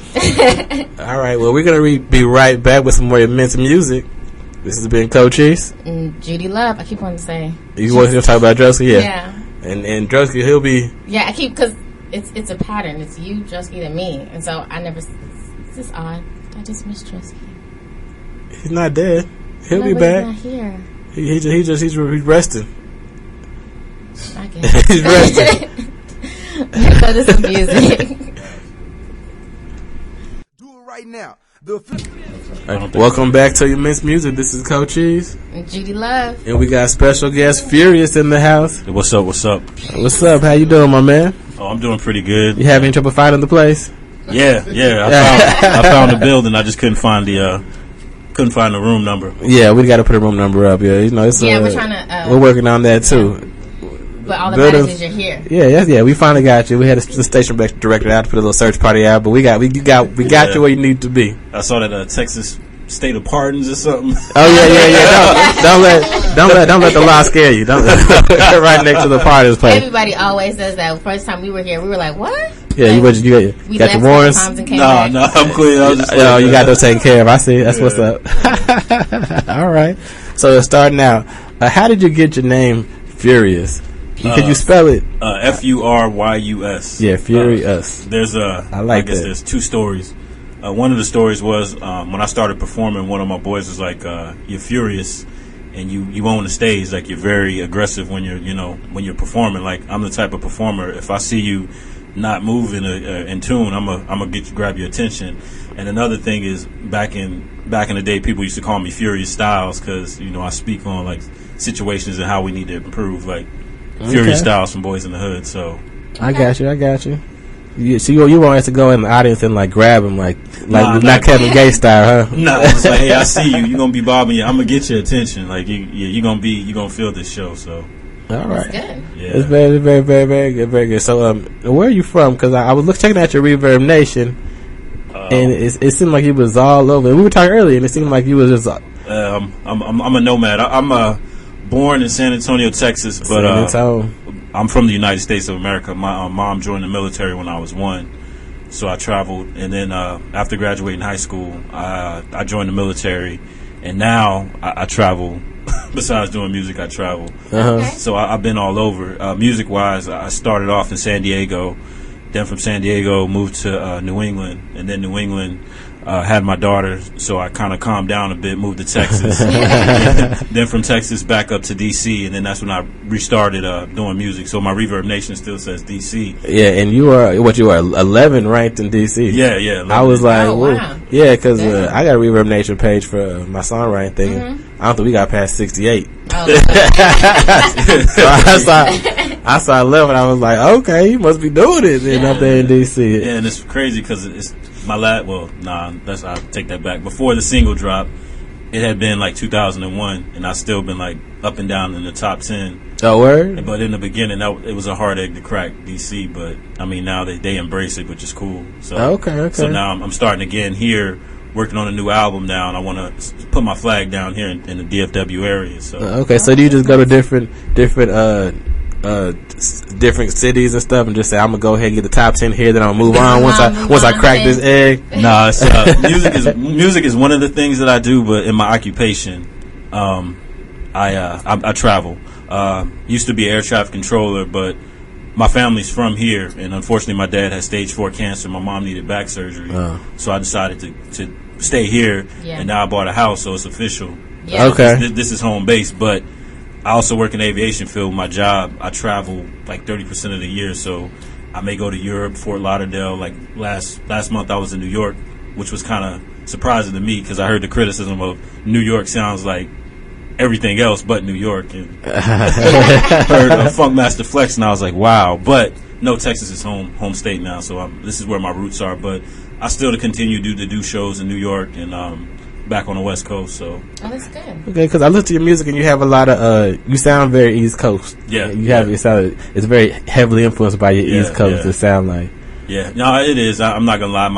All right. Well, we're going to be right back with some more immense music. This has been Cochise and Judy Luv. I keep wanting to say. You want to talk about Droski? Yeah. And Droski, he'll be. Yeah, I keep, because it's a pattern. It's you, Droski, then me. And so I never. It's just odd. I just miss Droski. He's not dead. He'll be back. He's not here. He's resting. I guess. He's resting. Let's go to some music. Do it right now. Welcome back to Immense Music. This is Cochise and Judy Luv, and we got special guest Furyus in the house. Hey, what's up? What's up? How you doing, my man? Oh, I'm doing pretty good. You having trouble finding the place? Yeah. I found the building. I just couldn't find the room number. Yeah, we got to put a room number up. Yeah, it's we're trying to. We're working on that too. But all that matters is you're here. Yeah. We finally got you. We had the station director out to put a little search party out, but we got you where you need to be. I saw that Texas State of Pardons or something. Oh yeah. Don't let the law scare you. Don't right next to the party's place. Everybody always says that. First time we were here, we were like, what? Yeah, you got your warrants. No, I'm clean. I was just you got those taken care of. I see. That's what's up. All right. So starting out, how did you get your name Furyus? Could you spell it? Furys. Yeah, Furyus. I guess there's two stories. One of the stories was when I started performing, one of my boys was like, "You're furious, and you own the stage. Like you're very aggressive when you're performing. Like I'm the type of performer. If I see you not moving in tune, I'm gonna grab your attention. And another thing is back in the day, people used to call me Furyus Styles because I speak on like situations and how we need to improve, like Furyus Styles from Boys in the Hood. So I got you. So you want us to go in the audience and like grab him like not Kevin Gates style, huh? No, it's like, hey, I see you. You're gonna be bobbing. I'm gonna get your attention. Like you're gonna feel this show. So all right, that's good. Yeah. It's very, very, very, very good, very good. So where are you from? Because I was checking out your Reverb Nation, and it seemed like you was all over. We were talking earlier, and it seemed like you was just. I'm a nomad. I'm born in San Antonio, Texas, but I'm from the United States of America. My mom joined the military when I was 1, so I traveled. And then after graduating high school, I joined the military, and now I travel. Besides doing music, I travel. So I've been all over. Music-wise, I started off in San Diego. Then from San Diego, moved to New England. And then New England, had my daughter, so I kind of calmed down a bit, moved to Texas. Then from Texas back up to D.C., and then that's when I restarted doing music. So my Reverb Nation still says D.C. Yeah, and you are 11 ranked in D.C. Yeah. 11. I was like, wow. Yeah, because I got a Reverb Nation page for my songwriting thing. Mm-hmm. I don't think we got past 68. So I saw 11. I was like, okay, you must be doing it up there in D.C. Yeah, and it's crazy because it's my last. Well, I'll take that back. Before the single drop, it had been like 2001, and I've still been like up and down in the top 10. Oh, word? But in the beginning, it was a hard egg to crack, DC. But I mean, now they embrace it, which is cool. So okay. So now I'm starting again here, working on a new album now, and I want to put my flag down here in the DFW area. So okay. So do you just go to different cities and stuff, and just say I'm gonna go ahead and get the top 10 here, then I'll move on once I crack this egg? No, music is one of the things that I do, but in my occupation, I travel. Used to be an air traffic controller, but my family's from here, and unfortunately, my dad had stage 4 cancer. My mom needed back surgery, so I decided to stay here, and now I bought a house, so it's official. Yeah. Okay, this is home base, but I also work in the aviation field. My job, I travel like 30% of the year, so I may go to Europe, Fort Lauderdale. Like last month, I was in New York, which was kind of surprising to me because I heard the criticism of New York sounds like everything else but New York, and heard Funkmaster Flex, and I was like, wow. But no, Texas is home state now, so this is where my roots are. But I still continue to do shows in New York and back on the West Coast. So that's good. Okay, because I listen to your music and you have a lot of you sound very East Coast. Yeah, it's very heavily influenced by your East Coast. To sound like. Yeah, no, it is. I'm not gonna lie.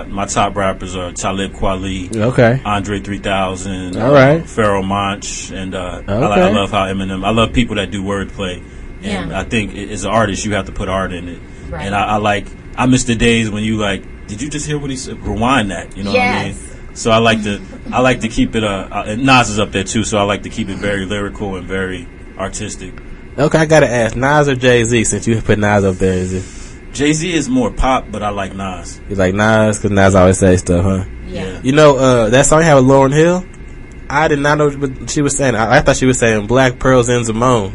My top rappers are Talib Kweli, Andre 3000, all right, Pharoah Monch, and I love how Eminem. I love people that do wordplay, and I think as an artist you have to put art in it. Right. And I miss the days when you like, did you just hear what he said? Rewind that, you know what I mean? So I like to keep it. And Nas is up there too, so I like to keep it very lyrical and very artistic. Okay, I gotta ask, Nas or Jay-Z? Since you put Nas up there, is it? Jay-Z is more pop, but I like Nas. You like Nas because Nas always say stuff, huh? Yeah. You know that song you have with Lauryn Hill? I did not know what she was saying. I thought she was saying Black Pearls and Simone.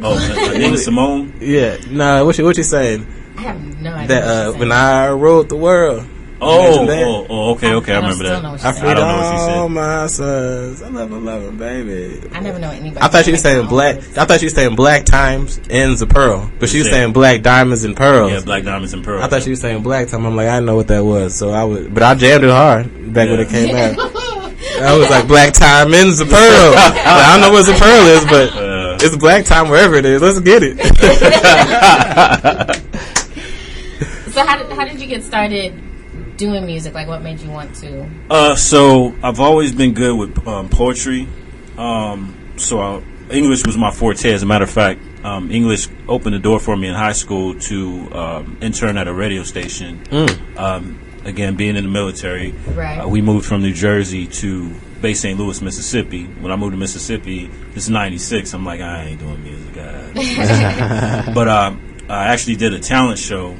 Oh, Nina Simone? Yeah. No, what she saying? I have no idea. That when I wrote the world. Okay. I remember that. I freed all my sons. I love them, baby. I never know anybody. I thought she was saying black. I thought she was saying black times ends of pearl, but she was saying black diamonds and pearls. Yeah, black diamonds and pearls. I thought she was saying black time. I'm like, I didn't know what that was, so but I jammed it hard back when it came out. I was like, black time ends of pearl. I don't know what the pearl is, but it's black time wherever it is. Let's get it. So how did you get started doing music? Like, what made you want to? So I've always been good with poetry. So English was my forte. As a matter of fact, English opened the door for me in high school to intern at a radio station. Again, being in the military, we moved from New Jersey to Bay St. Louis, Mississippi. When I moved to Mississippi, this is '96. I'm like, I ain't doing music, but I actually did a talent show.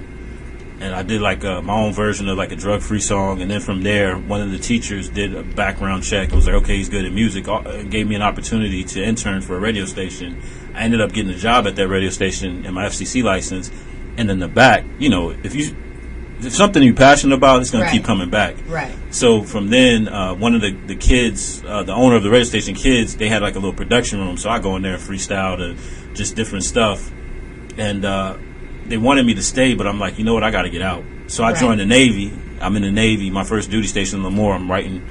And I did like my own version of like a drug-free song, and then from there, one of the teachers did a background check and was like, "Okay, he's good at music." Gave me an opportunity to intern for a radio station. I ended up getting a job at that radio station and my FCC license, And then the back, if something you're passionate about, it's going to keep coming back. Right. So from then, one of the kids, the owner of the radio station kids, they had like a little production room. So I go in there and freestyle to just different stuff. And they wanted me to stay, but I'm like, you know what, I got to get out. So I joined the Navy. I'm in the Navy. My first duty station in Lemoore, I'm writing.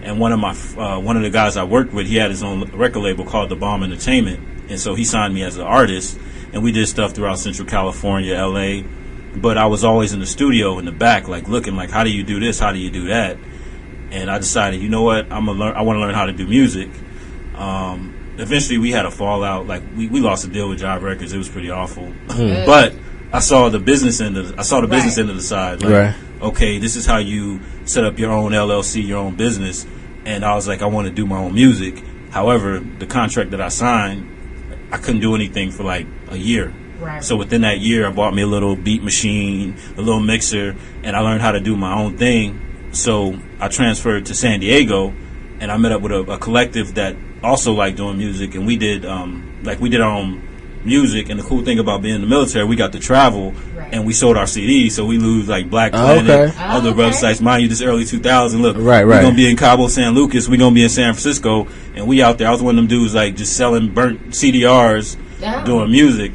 And one of the guys I worked with, he had his own record label called The Bomb Entertainment. And so he signed me as an artist. And we did stuff throughout Central California, L.A., but I was always in the studio in the back, like looking like, how do you do this? How do you do that? And I decided, you know what? I want to learn how to do music. Eventually, we had a fallout. Like we lost a deal with Jive Records. It was pretty awful. But I saw the business end of the side. Like, okay, this is how you set up your own LLC, your own business. And I was like, I want to do my own music. However, the contract that I signed, I couldn't do anything for like a year. Right. So within that year, I bought me a little beat machine, a little mixer, and I learned how to do my own thing. So I transferred to San Diego, and I met up with a collective that also liked doing music, and we did our own music. And the cool thing about being in the military, we got to travel, and we sold our CDs. So we lose like Black Planet, other websites. Mind you, this early 2000. Look, we're gonna be in Cabo San Lucas, we're gonna be in San Francisco, and we out there. I was one of them dudes like just selling burnt CDRs, doing music.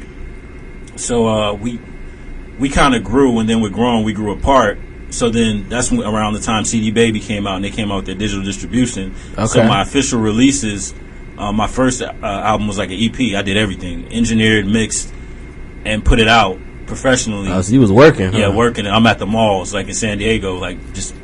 So we kind of grew, and then we grew apart. So then that's when, around the time CD Baby came out, and they came out with their digital distribution. So my official releases, my first album was like an EP. I did everything, engineered, mixed, and put it out professionally. Oh, so you was working? Yeah, working. I'm at the malls, like in San Diego, like just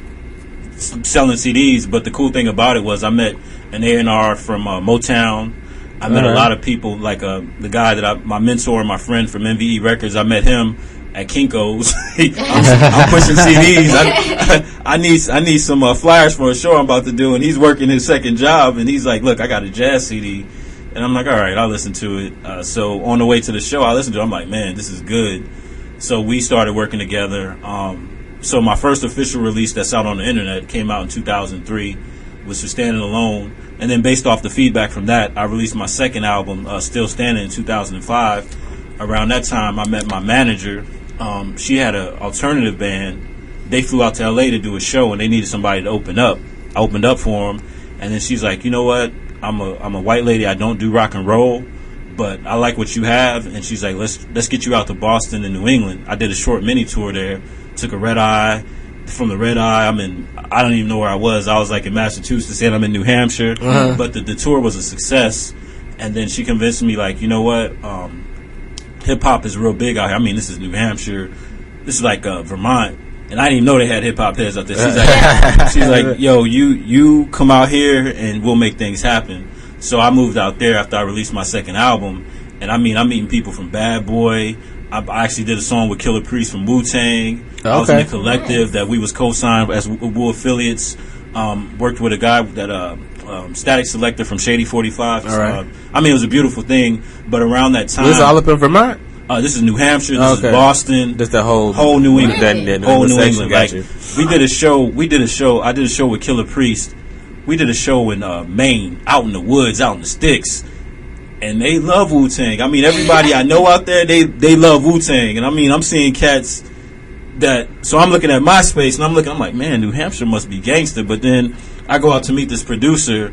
selling CDs. But the cool thing about it was I met an A&R from Motown. I met a lot of people, like the guy that my mentor, my friend from MVE Records. I met him at Kinko's. I'm pushing CDs. I need some flyers for a show I'm about to do, and he's working his second job, and he's like, "Look, I got a jazz CD," and I'm like, "All right, I'll listen to it." So on the way to the show, I listened to it. I'm like, "Man, this is good." So we started working together. So my first official release that's out on the internet came out in 2003. Was for Standing Alone, and then based off the feedback from that, I released my second album, Still Standing, in 2005. Around that time, I met my manager. She had an alternative band. They flew out to LA to do a show, and they needed somebody to open up. I opened up for them, and then she's like, "You know what? I'm a white lady. I don't do rock and roll, but I like what you have." And she's like, "Let's get you out to Boston and New England." I did a short mini tour there. Took a red eye. From the red eye, I don't even know where I was. I was like in Massachusetts, and I'm in New Hampshire. But the tour was a success. And then she convinced me, like, you know what? Hip hop is real big out here. This is New Hampshire. This is like Vermont. And I didn't even know they had hip hop heads out there. She's like, yo, you come out here and we'll make things happen. So I moved out there after I released my second album. And I'm meeting people from Bad Boy. I actually did a song with Killer Priest from Wu-Tang. I was in a collective that we was co-signed as Wu affiliates. Worked with a guy that Static Selector from Shady 45. It was a beautiful thing. But around that time, this is all up in Vermont. This is New Hampshire. This is Boston. This the whole New England. Whole New England. Like, you. we did a show. I did a show with Killer Priest. We did a show in Maine, out in the woods, out in the sticks. And they love Wu-Tang. Everybody I know out there, they love Wu-Tang. And I'm seeing cats so I'm looking at MySpace, and I'm like, man, New Hampshire must be gangster. But then I go out to meet this producer,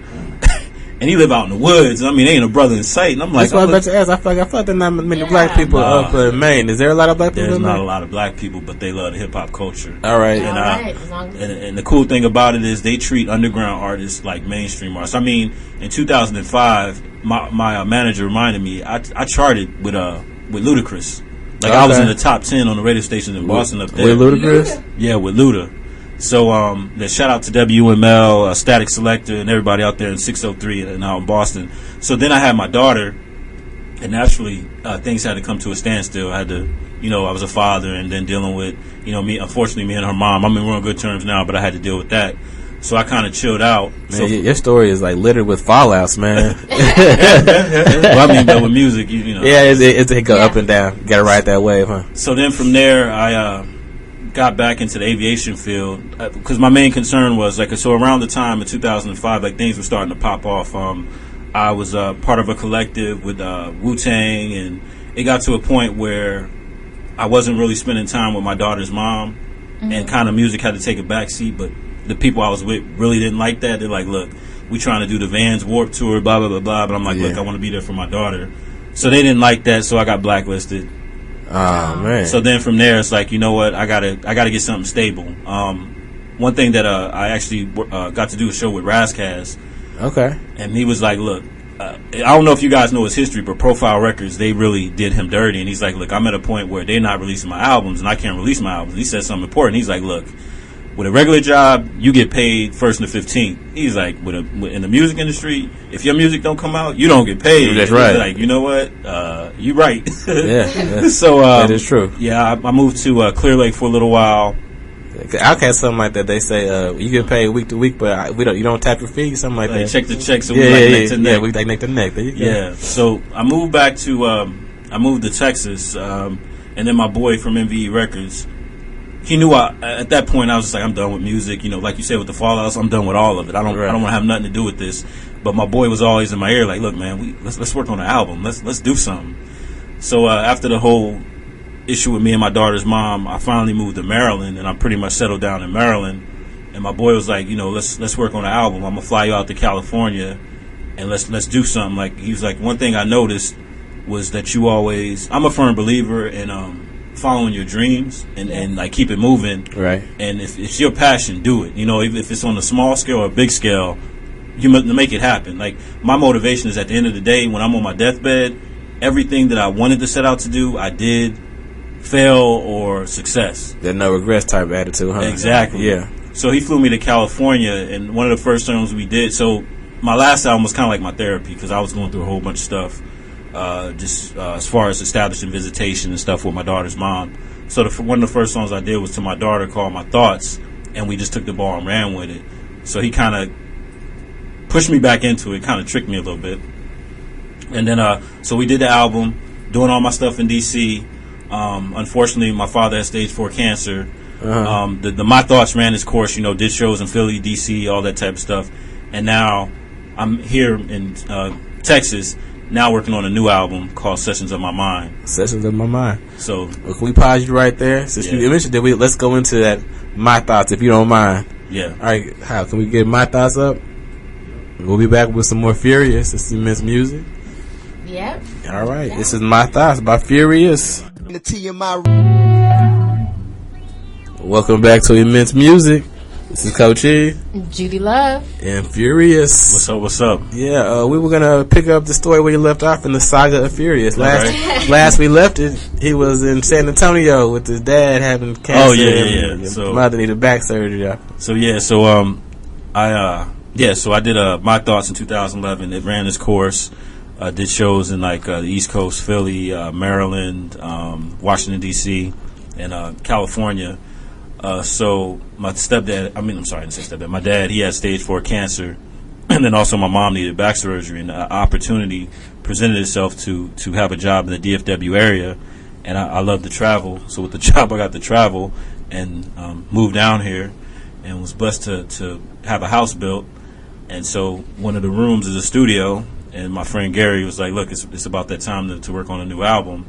and he live out in the woods. And there ain't a brother in sight. And I'm like, that's what I was about to ask. I feel like there's not many black people up in Maine. Is there a lot of black people in Maine? There's not a lot of black people, but they love the hip-hop culture. All right. And the cool thing about it is they treat underground artists like mainstream artists. In 2005, my manager reminded me, I charted with Ludacris. I was in the top 10 on the radio stations in Boston up there. With Ludacris? Yeah, with Luda. So shout out to WML, Static Selector, and everybody out there in 603 and out in Boston. So then I had my daughter, and naturally things had to come to a standstill. I had to, I was a father, and then dealing with, me. Unfortunately, me and her mom. We're on good terms now, but I had to deal with that. So I kind of chilled out. Man, your story is like littered with fallouts, man. But with music, Yeah, it go up and down. You got to ride that wave, huh? So then from there, I got back into the aviation field because my main concern was so around the time of 2005, things were starting to pop off. I was part of a collective with Wu-Tang, and it got to a point where I wasn't really spending time with my daughter's mom, and kind of music had to take a backseat. But the people I was with really didn't like that. They're like, look, we trying to do the Vans Warped Tour, blah, blah, blah, blah. But I'm like, look, I want to be there for my daughter. So they didn't like that, so I got blacklisted. Oh, man. So then from there, it's like, you know what, I gotta get something stable. One thing that I actually got to do a show with Razkaz. Okay. And he was like, look, I don't know if you guys know his history, but Profile Records, they really did him dirty. And he's like, look, I'm at a point where they're not releasing my albums, and I can't release my albums. He said something important. He's like, look, with a regular job, you get paid first and the 15th. He's like, in the music industry, if your music don't come out, you don't get paid. That's right. He's like, you know what? You right. Yeah. So that is true. Yeah, I moved to Clear Lake for a little while. I've had something like that. They say you get paid week to week, but you don't tap your fee, something like that. Check the check, so we neck to neck. Yeah, we like neck to neck. There you go. Yeah. So I moved back to I moved to Texas, and then my boy from MVE Records, he knew at that point I was just like, I'm done with music. You know, like you said with the Fallouts, I'm done with all of it. I don't want to have nothing to do with this. But my boy was always in my ear, like, look, man, let's work on an album. Let's do something. So after the whole issue with me and my daughter's mom, I finally moved to Maryland, and I pretty much settled down in Maryland. And my boy was like, you know, let's work on an album. I'm gonna fly you out to California, and let's do something. Like, he was like, one thing I noticed was that you always, I'm a firm believer in following your dreams and like keep it moving. Right. And if it's your passion, do it. You know, if it's on a small scale or a big scale, you must make it happen. Like, my motivation is at the end of the day, when I'm on my deathbed, everything that I wanted to set out to do, I did. Fail or success. That no regrets type attitude, huh? Exactly. Yeah. So he flew me to California, and one of the first things we did, so my last album was kind of like my therapy, because I was going through a whole bunch of stuff, as far as establishing visitation and stuff with my daughter's mom. So one of the first songs I did was to my daughter, called My Thoughts, and we just took the ball and ran with it. So he kind of pushed me back into it, kind of tricked me a little bit. And then, so we did the album, doing all my stuff in D.C., unfortunately, my father had stage 4 cancer. The My Thoughts ran its course, you know, did shows in Philly, DC, all that type of stuff. And now I'm here in Texas, now working on a new album called Sessions of My Mind. Sessions of My Mind. So, well, can we pause you right there? Since you mentioned that, let's go into that My Thoughts, if you don't mind. Yeah. All right, how can we get My Thoughts up? We'll be back with some more Furyus. This is Immense Music. Yep. All right, this is My Thoughts by Furyus. Welcome back to Immense Music. This is Cochise, Judy Luv, and Furyus. What's up? Yeah, we were gonna pick up the story where you left off in the saga of Furyus. Last we left it, he was in San Antonio with his dad having cancer. Oh yeah. So mother needed back surgery. So I did My Thoughts in 2011. It ran its course. Did shows in like the East Coast, Philly, Maryland, Washington D.C., and California. So my stepdad, my dad, he had stage 4 cancer, and then also my mom needed back surgery, and the opportunity presented itself to have a job in the DFW area, and I love to travel. So with the job, I got to travel and moved down here, and was blessed to have a house built. And so one of the rooms is a studio. And my friend Gary was like, look, it's about that time to work on a new album.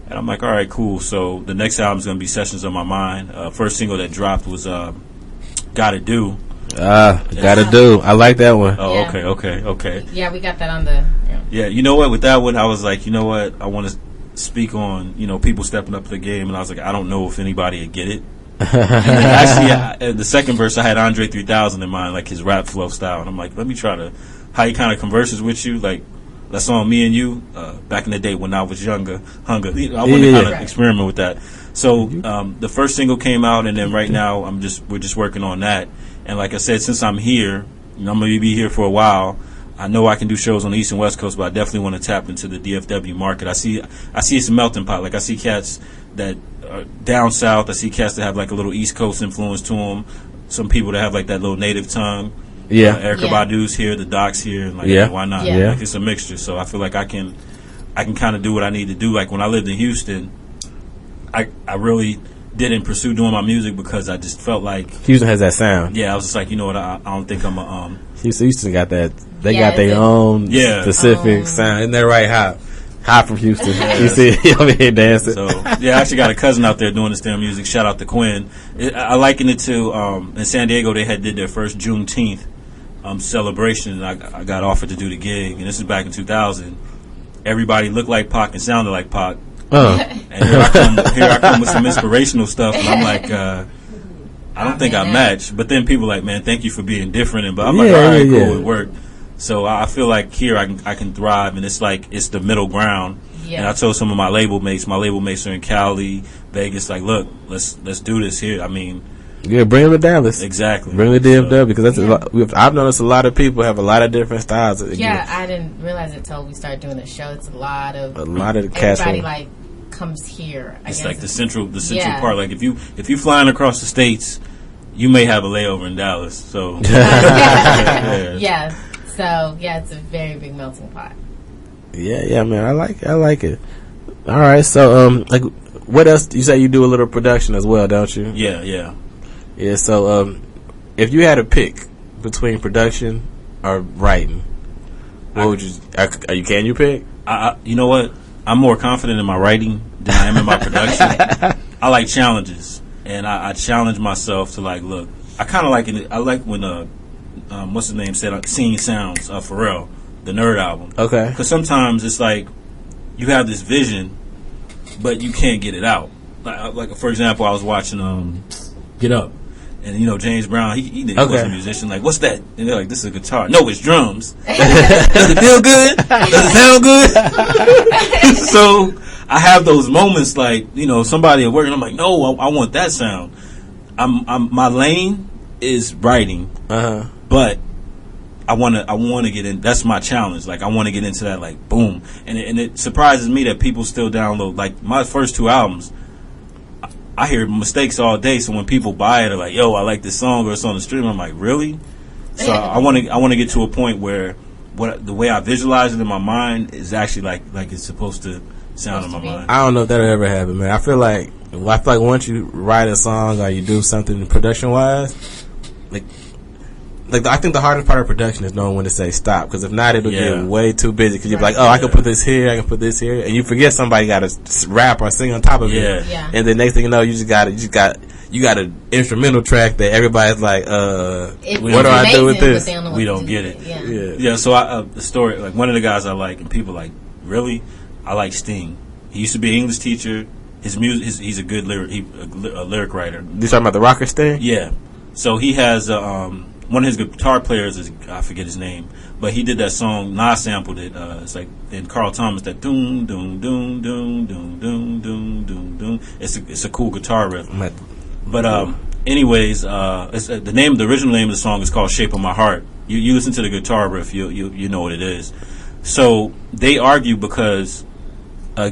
And I'm like, all right, cool. So the next album is going to be Sessions of My Mind. First single that dropped was Gotta Do. Gotta Do. I like that one. Oh, yeah. Okay. Yeah, we got that on the... Yeah, you know what? With that one, I was like, you know what? I want to speak on, you know, people stepping up to the game. And I was like, I don't know if anybody would get it. Actually, the second verse, I had Andre 3000 in mind, like his rap flow style. And I'm like, let me try to... How he kind of converses with you, like that song "Me and You" back in the day when I was younger. I wanted to kind of experiment with that. So the first single came out, and then right now we're just working on that. And like I said, since I'm here, I'm gonna be here for a while. I know I can do shows on the East and West Coast, but I definitely want to tap into the DFW market. I see it's a melting pot. Like I see cats that are down south. I see cats that have like a little East Coast influence to them. Some people that have like that little native tongue. Yeah, Erykah Badu's here, the Doc's here, and like, why not? Yeah. Like, it's a mixture. So I feel like I can kind of do what I need to do. Like when I lived in Houston, I really didn't pursue doing my music because I just felt like Houston has that sound. Yeah, I was just like, you know what? I don't think I'm a Houston got that. They got their own specific sound. Isn't that right, Hop? Hot from Houston. You see him over here dancing. So yeah, I actually got a cousin out there doing this damn music. Shout out to Quinn. I liken it to in San Diego. They did their first Juneteenth celebration, and I got offered to do the gig. And this is back in 2000. Everybody looked like Pac and sounded like Pac. And here I come with some inspirational stuff, and I'm like, I don't think I match. But then people are like, man, thank you for being different. But I'm like, all right, cool, it worked. So I feel like here I can thrive, and it's like it's the middle ground. Yeah. And I told some of my label mates are in Cali, Vegas, like, look, let's do this here. I mean, yeah, bring them to Dallas. Exactly. Bring the DFW because that's I've noticed a lot of people have a lot of different styles. Yeah, I didn't realize it till we started doing the show. It's a lot of cats. Everybody like comes here. It's like the central part. Like if you flying across the states, you may have a layover in Dallas. So yeah. So yeah, it's a very big melting pot. Yeah, man, I like it. All right, so like, what else? You say you do a little production as well, don't you? Yeah. So if you had to pick between production or writing, what would you? Can you pick? You know what? I'm more confident in my writing than I am in my production. I like challenges, and I challenge myself to like, look. I kind of like it. I like when what's his name said, "Seeing Sounds" of Pharrell, the Nerd album. Okay. Because sometimes it's like you have this vision, but you can't get it out. Like for example, I was watching Get Up, and James Brown, he was a musician. Like, what's that? And they're like, this is a guitar. No, it's drums. Does it feel good? Does it sound good? So I have those moments, like somebody at work, and I'm like, no, I want that sound. My lane is writing, but I want to get in. That's my challenge. Like, I want to get into that. Like, boom, and it surprises me that people still download. Like, my first 2 albums, I hear mistakes all day. So when people buy it, they're like, "Yo, I like this song," or it's on the stream. I'm like, really? So I want to get to a point where the way I visualize it in my mind is actually like it's supposed to sound in my mind. I don't know if that'll ever happen, man. I feel like once you write a song or you do something production wise, like I think the hardest part of production is knowing when to say stop, because if not, it'll get way too busy. Because you're like, oh, I can put this here, I can put this here, and you forget somebody got to rap or sing on top of it. Yeah. And the next thing you know, you got an instrumental track that everybody's like, what do I do with this? We don't get it. Yeah. So the story, like one of the guys I like, and people like, really, I like Sting. He used to be an English teacher. His music, he's a good lyric writer. You talking about the rocker Sting? Yeah. So he has one of his guitar players is, I forget his name, but he did that song. Nas sampled it. It's like in Carl Thomas, that doom doom doom doom doom doom doom doom doom. It's a cool guitar riff. But anyways, the original name of the song is called "Shape of My Heart." You listen to the guitar riff, you know what it is. So they argue because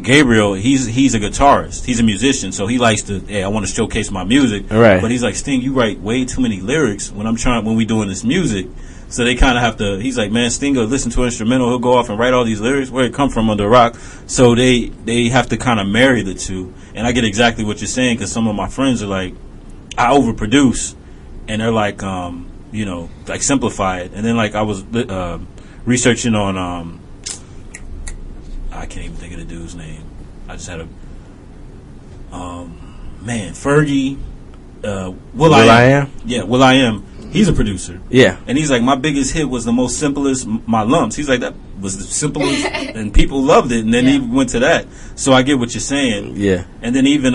Gabriel, he's a guitarist, he's a musician, so he likes to, I want to showcase my music. Right. But he's like, Sting, you write way too many lyrics when we doing this music. So they kind of have to. He's like, man, Sting will listen to an instrumental, he'll go off and write all these lyrics. Where it come from under a rock? So they have to kind of marry the two. And I get exactly what you're saying, because some of my friends are like, I overproduce, and they're like, like simplify it. And then like I was researching on I can't even think of the dude's name. I just had a Fergie, Will.i.am. Yeah, Will.i.am. He's a producer. Yeah. And he's like, my biggest hit was the most simplest, My Lumps. He's like, that was the simplest, and people loved it. And then he went to that. So I get what you're saying. Yeah. And then even,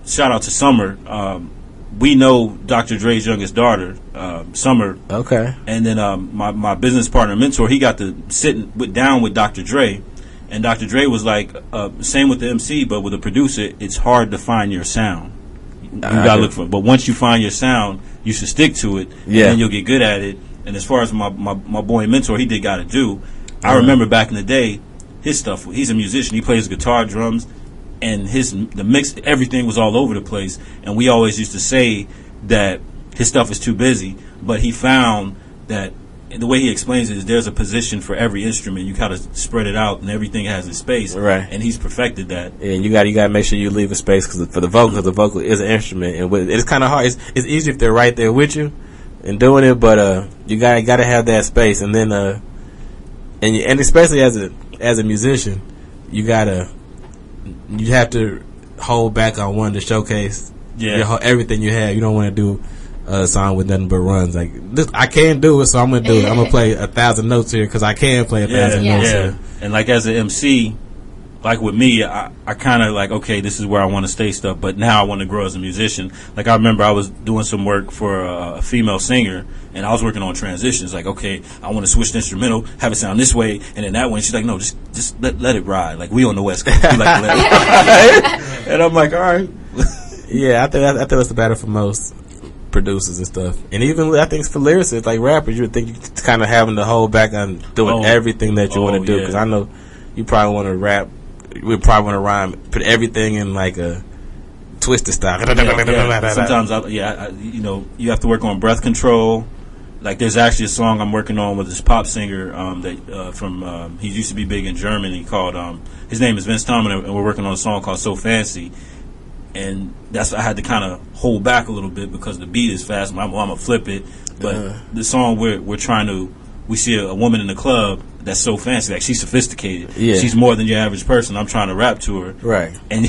shout out to Summer. We know Dr. Dre's youngest daughter, Summer. Okay. And then my business partner, mentor, he got to sit down with Dr. Dre. And Dr. Dre was like, same with the MC, but with a producer, it's hard to find your sound. You gotta look for it. But once you find your sound, you should stick to it, and then you'll get good at it. And as far as my boy mentor, he did Gotta Do. I remember back in the day, his stuff. He's a musician. He plays guitar, drums, and the mix, everything was all over the place. And we always used to say that his stuff is too busy, but he found that. The way he explains it is there's a position for every instrument. You gotta spread it out, and everything has its space. Right. And he's perfected that. And you gotta make sure you leave a space for the vocal is an instrument, and it's kind of hard. It's easy if they're right there with you and doing it, but you gotta have that space, and then and especially as a musician, you have to hold back on one to showcase everything you have. You don't want to do a song with nothing but runs. Like this, I can't do it, so I'm gonna do it. I'm gonna play 1,000 notes here because I can play 1,000 notes here. And like as an MC, like with me, I kind of like, okay, this is where I want to stay stuff, but now I want to grow as a musician. Like I remember I was doing some work for a female singer, and I was working on transitions. Like, okay, I want to switch the instrumental, have it sound this way, and then that way. And she's like, no, just let it ride. Like we on the West Coast, we like to let it ride. And I'm like, all right. Yeah, I think that's the battle for most producers and stuff, and even I think for lyricists like rappers, you would think you kind of having to hold back on doing everything that you want to do, because I know you probably want to rap. We probably want to rhyme, put everything in like a twisted style. Sometimes, you know, you have to work on breath control. Like there's actually a song I'm working on with this pop singer he used to be big in Germany called his name is Vince Thomas, and we're working on a song called So Fancy. And that's I had to kind of hold back a little bit because the beat is fast. I'm gonna flip it, but the song we see a woman in the club that's so fancy, like she's sophisticated. Yeah. She's more than your average person. I'm trying to rap to her, right? And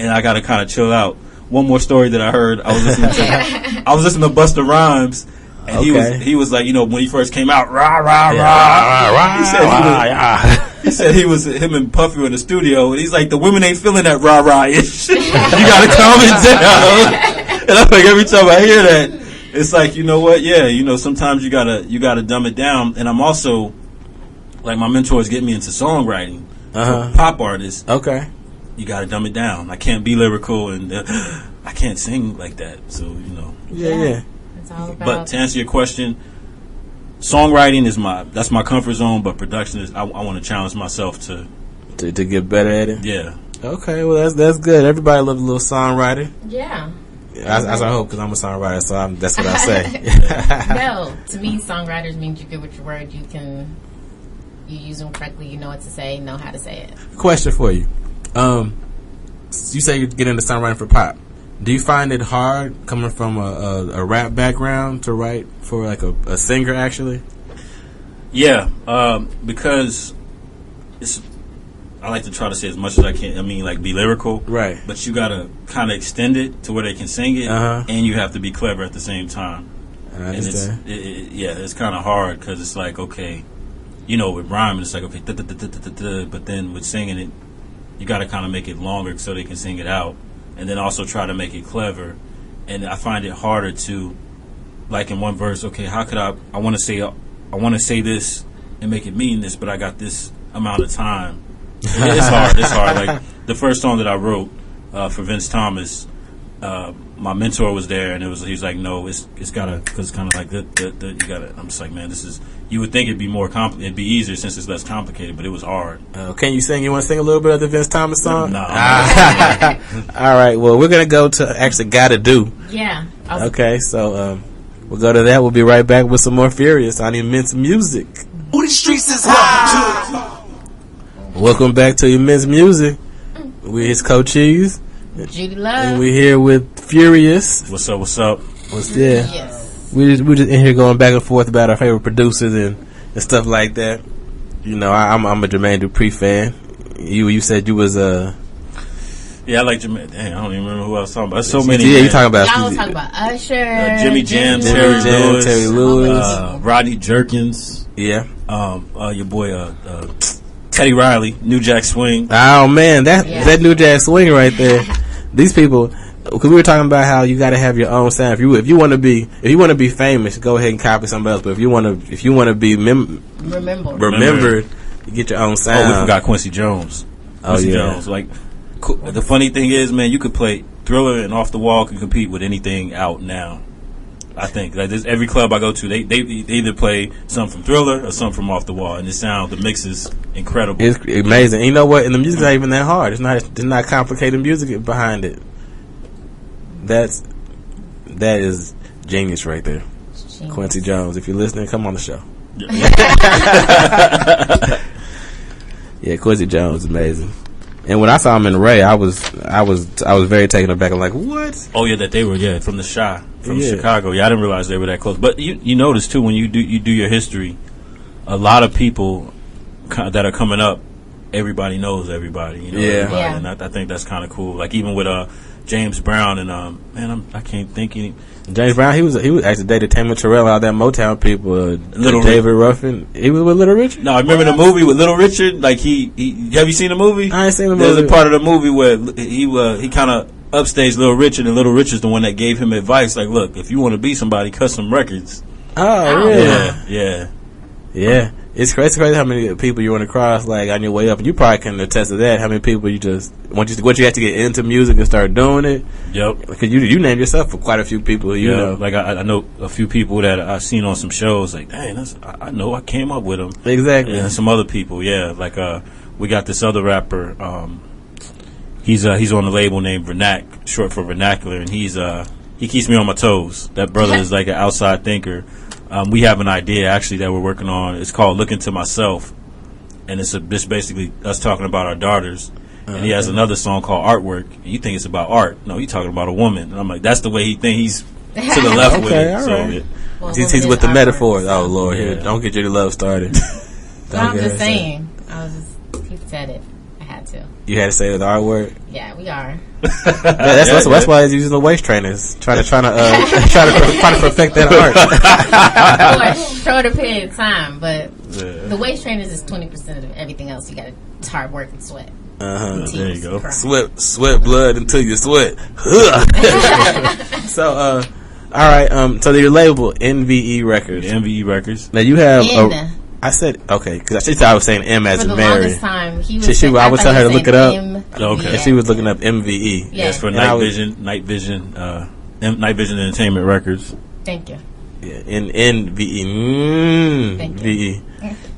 I got to kind of chill out. One more story that I heard. I was listening to Busta Rhymes. And he was like, you know, when he first came out, rah rah rah. He said him and Puffy were in the studio, and he's like, the women ain't feeling that rah rah ish. You gotta calm it down. And I'm like, every time I hear that, it's like, you know what? Yeah, you know, sometimes you gotta dumb it down. And I'm also like, my mentors get me into songwriting for pop artists. Okay, you gotta dumb it down. I can't be lyrical, and I can't sing like that. So you know, yeah. But to answer your question, songwriting is that's my comfort zone, but production is I want to challenge myself to get better at it. Yeah. Okay, well that's good. Everybody loves a little songwriter. Yeah. As I hope, because I'm a songwriter, so that's what I say. No, to me, songwriters means you're good with your words. You use them correctly. You know what to say, know how to say it. Question for you. You say you get into songwriting for pop. Do you find it hard coming from a rap background to write for like a singer actually? Yeah, because I like to try to say as much as I can. I mean, like be lyrical, right? But you gotta kind of extend it to where they can sing it, and you have to be clever at the same time. I understand. And it's kind of hard because it's like, okay, you know, with rhyming it's like, okay, but then with singing it, you gotta kind of make it longer so they can sing it out. And then also try to make it clever. And I find it harder to, like in one verse, okay, how could I want to say this and make it mean this, but I got this amount of time. It's hard. Like the first song that I wrote for Vince Thomas, my mentor was there, and he was like, no, it's gotta, because it's kind of like you gotta. I'm just like, man, this is. You would think it'd be it'd be easier since it's less complicated, but it was hard. Can you sing? You want to sing a little bit of the Vince Thomas song? No. All right. Well, we're gonna go to actually "Gotta Do." Yeah. Okay, so we'll go to that. We'll be right back with some more Furyus on Immense Music. Ooh, the streets is hot. Welcome back to Immense Music. We're his Cochise, Judy Luv, and we're here with Furyus. What's up? What's there? Yes. We're just in here going back and forth about our favorite producers and stuff like that. You know, I'm a Jermaine Dupri fan. You said you was Yeah, I like Jermaine. Dang, I don't even remember who I was talking about. There's so many. Yeah, you talking about? Y'all was talking about Usher, Jimmy Jam, Terry Lewis, Rodney Jerkins. Yeah. Your boy Teddy Riley, New Jack Swing. Oh man, that New Jack Swing right there. These people. Because we were talking about how you got to have your own sound. If you want to be famous, go ahead and copy somebody else. But if you want to be remembered, you get your own sound. Oh, we forgot Quincy Jones. Jones. Like the funny thing is, man, you could play Thriller and Off the Wall can compete with anything out now. I think like every club I go to, they either play something from Thriller or something from Off the Wall, and the mix is incredible. It's amazing. And you know what? And the music's not even that hard. It's not complicated music behind it. That is genius right there. Genius. Quincy Jones, if you're listening, come on the show. Yeah, Quincy Jones is amazing. And when I saw him in Ray, I was very taken aback. I'm like, what? Oh yeah, that they were from the from Chicago. Yeah, I didn't realize they were that close. But you notice too when you do your history, a lot of people that are coming up everybody knows everybody. You know, Yeah. everybody. Yeah. And I think that's kind of cool. Like even with James Brown and man, I can't think any. James Brown, he was actually dated Tammy Terrell, all that Motown people. Little David Ruffin, he was with Little Richard. No, I remember the movie with Little Richard. Like he have you seen the movie? I ain't seen the There's movie. a part of the movie where he kind of upstaged Little Richard, and Little Richard's the one that gave him advice. Like, look, if you want to be somebody, cut some records. Oh, really? Yeah. It's crazy how many people you run across, like, on your way up. And you probably can attest to that. How many people you just, once you have to get into music and start doing it. Yep. Because you named yourself for quite a few people, you know. Like, I know a few people that I've seen on some shows, like, dang, I know I came up with them. Exactly. And some other people, yeah. Like, we got this other rapper, he's on a label named Vernac, short for Vernacular, and he keeps me on my toes. That brother is like an outside thinker. We have an idea actually that we're working on. It's called Look Into Myself, and it's basically us talking about our daughters. And he has another song called Artwork. And you think it's about art? No, he's talking about a woman. And I'm like, that's the way he think he's to the left with it. all So right. Well, He's with the artwork, metaphors. so- Oh Lord, Yeah. here, don't get Judy Luv started. But I'm just saying. He said it. I had to. You had to say the artwork. Yeah, we are. That's why he's using the waist trainers, trying to perfect that art. For a shorter period of time, but the waist trainers is 20% of everything else. You got to hard work and sweat. there you go. Sweat blood until you sweat. So, all right. So your label NVE Records. MVE Records. Now you have. N. I said okay because she thought I was saying M as For in the Mary. longest time, he was. I would tell her to look it up. Okay. And she was looking up MVE. Yeah. Yes, for And Night Vision Entertainment Records. Thank you. Yeah, NVE. Thank you. VE.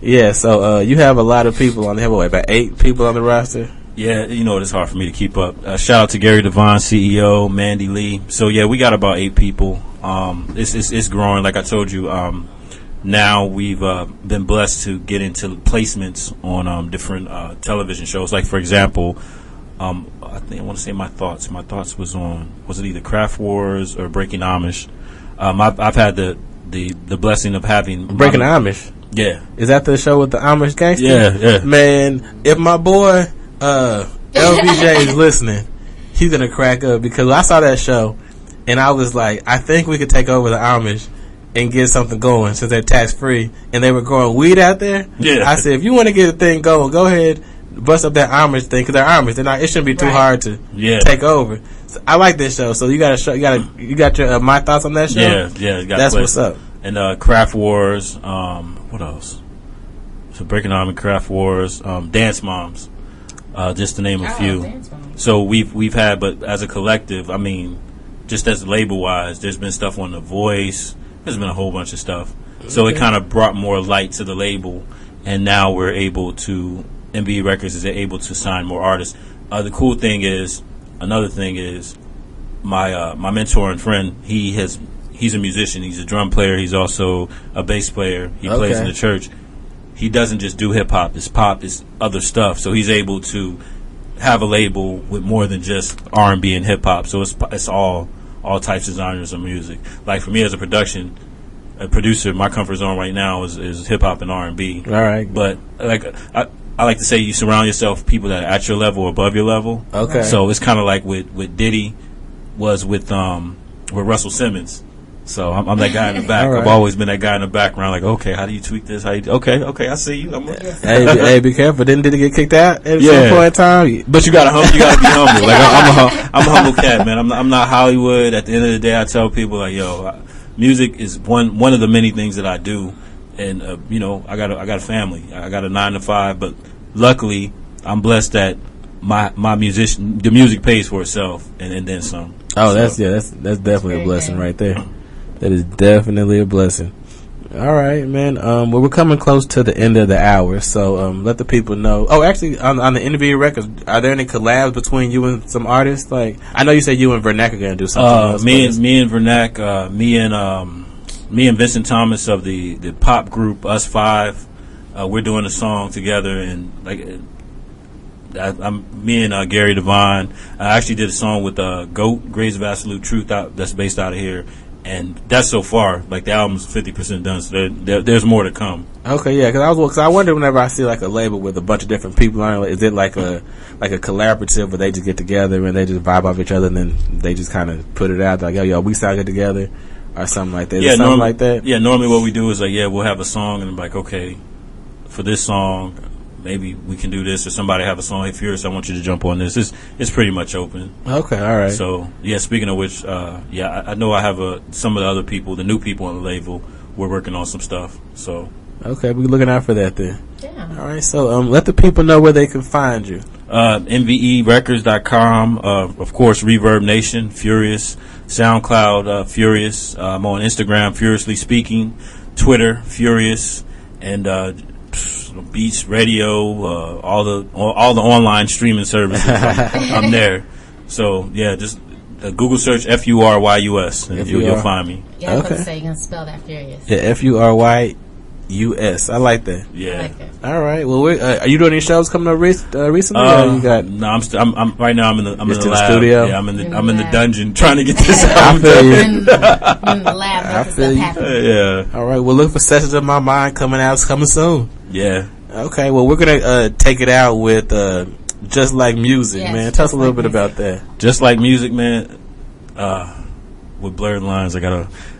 Yeah, so you have a lot of people on there. What, about 8 people on the roster? Yeah, you know, it's hard for me to keep up. Shout out to Gary Devine, CEO, Mandy Lee. So yeah, we got about 8 people. It's growing. Like I told you, now we've been blessed to get into placements on different television shows. Like for example, I think I want to say My Thoughts. My Thoughts was it either Craft Wars or Breaking Amish? I've had the blessing of having Breaking Amish. Yeah. Is that the show with the Amish gangster? Yeah. Man, if my boy LBJ is listening, he's gonna crack up because I saw that show and I was like, I think we could take over the Amish and get something going since they're tax free and they were growing weed out there. Yeah. I said, if you want to get a thing going, go ahead, bust up that Amish thing because they're Amish. It shouldn't be too hard to take over. So I like this show. So you got your my thoughts on that show. Yeah. That's what's up. And Craft Wars. What else? So Breaking Arm and Craft Wars. Dance Moms. Just to name a few. So we've had, but as a collective, I mean, just as label wise, there's been stuff on The Voice. There's been a whole bunch of stuff. So it kind of brought more light to the label, and now we're able to. MBE Records is able to sign more artists. The cool thing is, another thing is, my mentor and friend. He's a musician. He's a drum player. He's also a bass player. He plays in the church. He doesn't just do hip hop. It's pop. It's other stuff. So he's able to have a label with more than just R&B and hip hop. So it's all types of genres of music. Like for me as a producer, my comfort zone right now is hip hop and R&B. All right, but like I like to say, you surround yourself with people that are at your level or above your level. Okay. So it's kind of like with Diddy was with Russell Simmons. So I'm that guy in the back. Right. I've always been that guy in the background. Like, okay, how do you tweak this? Okay, I see you. Hey, be careful. Didn't he get kicked out at some point in time? But you gotta be humble. Like I'm a humble cat, man. I'm not Hollywood. At the end of the day, I tell people like, yo, music is one of the many things that I do, and I got a family. I got a 9 to 5, but luckily I'm blessed that the music pays for itself and then some. Oh, that's definitely a blessing right there. That is definitely a blessing. All right, man. Well, we're coming close to the end of the hour, so let the people know. Oh, actually, on the NVE Records, are there any collabs between you and some artists? Like, I know you said you and Vernac are going to do something else. Me and Vernac, me and Vincent Thomas of the pop group Us Five, we're doing a song together, and me and Gary Devine. I actually did a song with GOAT, Grace of Absolute Truth, that's based out of here. And that's so far. Like, the album's 50% done, so there's more to come. Okay, yeah, because I wonder whenever I see like a label with a bunch of different people on it, is it like a collaborative where they just get together and they just vibe off each other and then they just kind of put it out like, yo, we sound good together, or something like that? Is it something like that? Yeah, normally what we do is like, we'll have a song and I'm like, okay, for this song, maybe we can do this, or somebody have a song, hey Furyus, I want you to jump on this. It's pretty much open. Okay, all right. So yeah, speaking of which, I know I have some of the other people, the new people on the label, we're working on some stuff. So okay, we're looking out for that then. Yeah. All right, so let the people know where they can find you. MVErecords.com, of course, Reverb Nation, Furyus, SoundCloud, Furyus. I'm on Instagram, Furiously Speaking, Twitter, Furyus, and Beats Radio, all the online streaming services. I'm there. So yeah, just Google search Furyus and you'll find me. Yeah, I was about to say you're gonna spell that Furyus. Yeah, Furyus. I like that. Yeah. I like it. All right. Well, are you doing any shows coming up recently? Or you got? No, I'm right now. I'm in the lab. studio. Yeah, I'm in the dungeon trying to get this I album feel done. you. In the lab, I making feel stuff you. happen. Yeah. All right. Well, look for Sessions of My Mind coming soon. Yeah. Okay. Well, we're gonna take it out with Just Like Music, Yes, man. Tell us a little Just bit Like about that. Just Like Music, man. With blurred lines,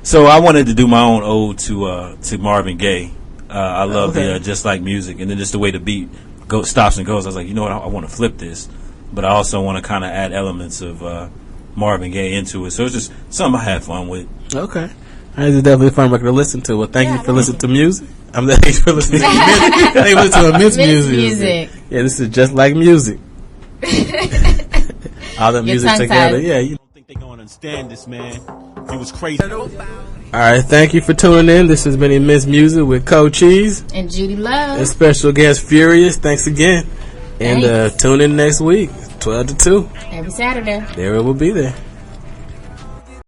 So I wanted to do my own ode to Marvin Gaye. I love the Just Like Music, and then just the way the beat stops and goes. I was like, you know what? I want to flip this, but I also want to kind of add elements of Marvin Gaye into it. So it's just something I had fun with. Okay. It's definitely a fun record to listen to. Well, thank you for listening to music. Thank you for listening to thank you for listening to Miss Music. Yeah, this is Just Like Music. All the music together. Yeah, you don't think they're going to understand this, man. It was crazy. All right, thank you for tuning in. This has been Miss Music with Cochise And Judy Luv. and special guest Furyus. Thanks again. And tune in next week, 12 to 2. Every Saturday. There it will be there.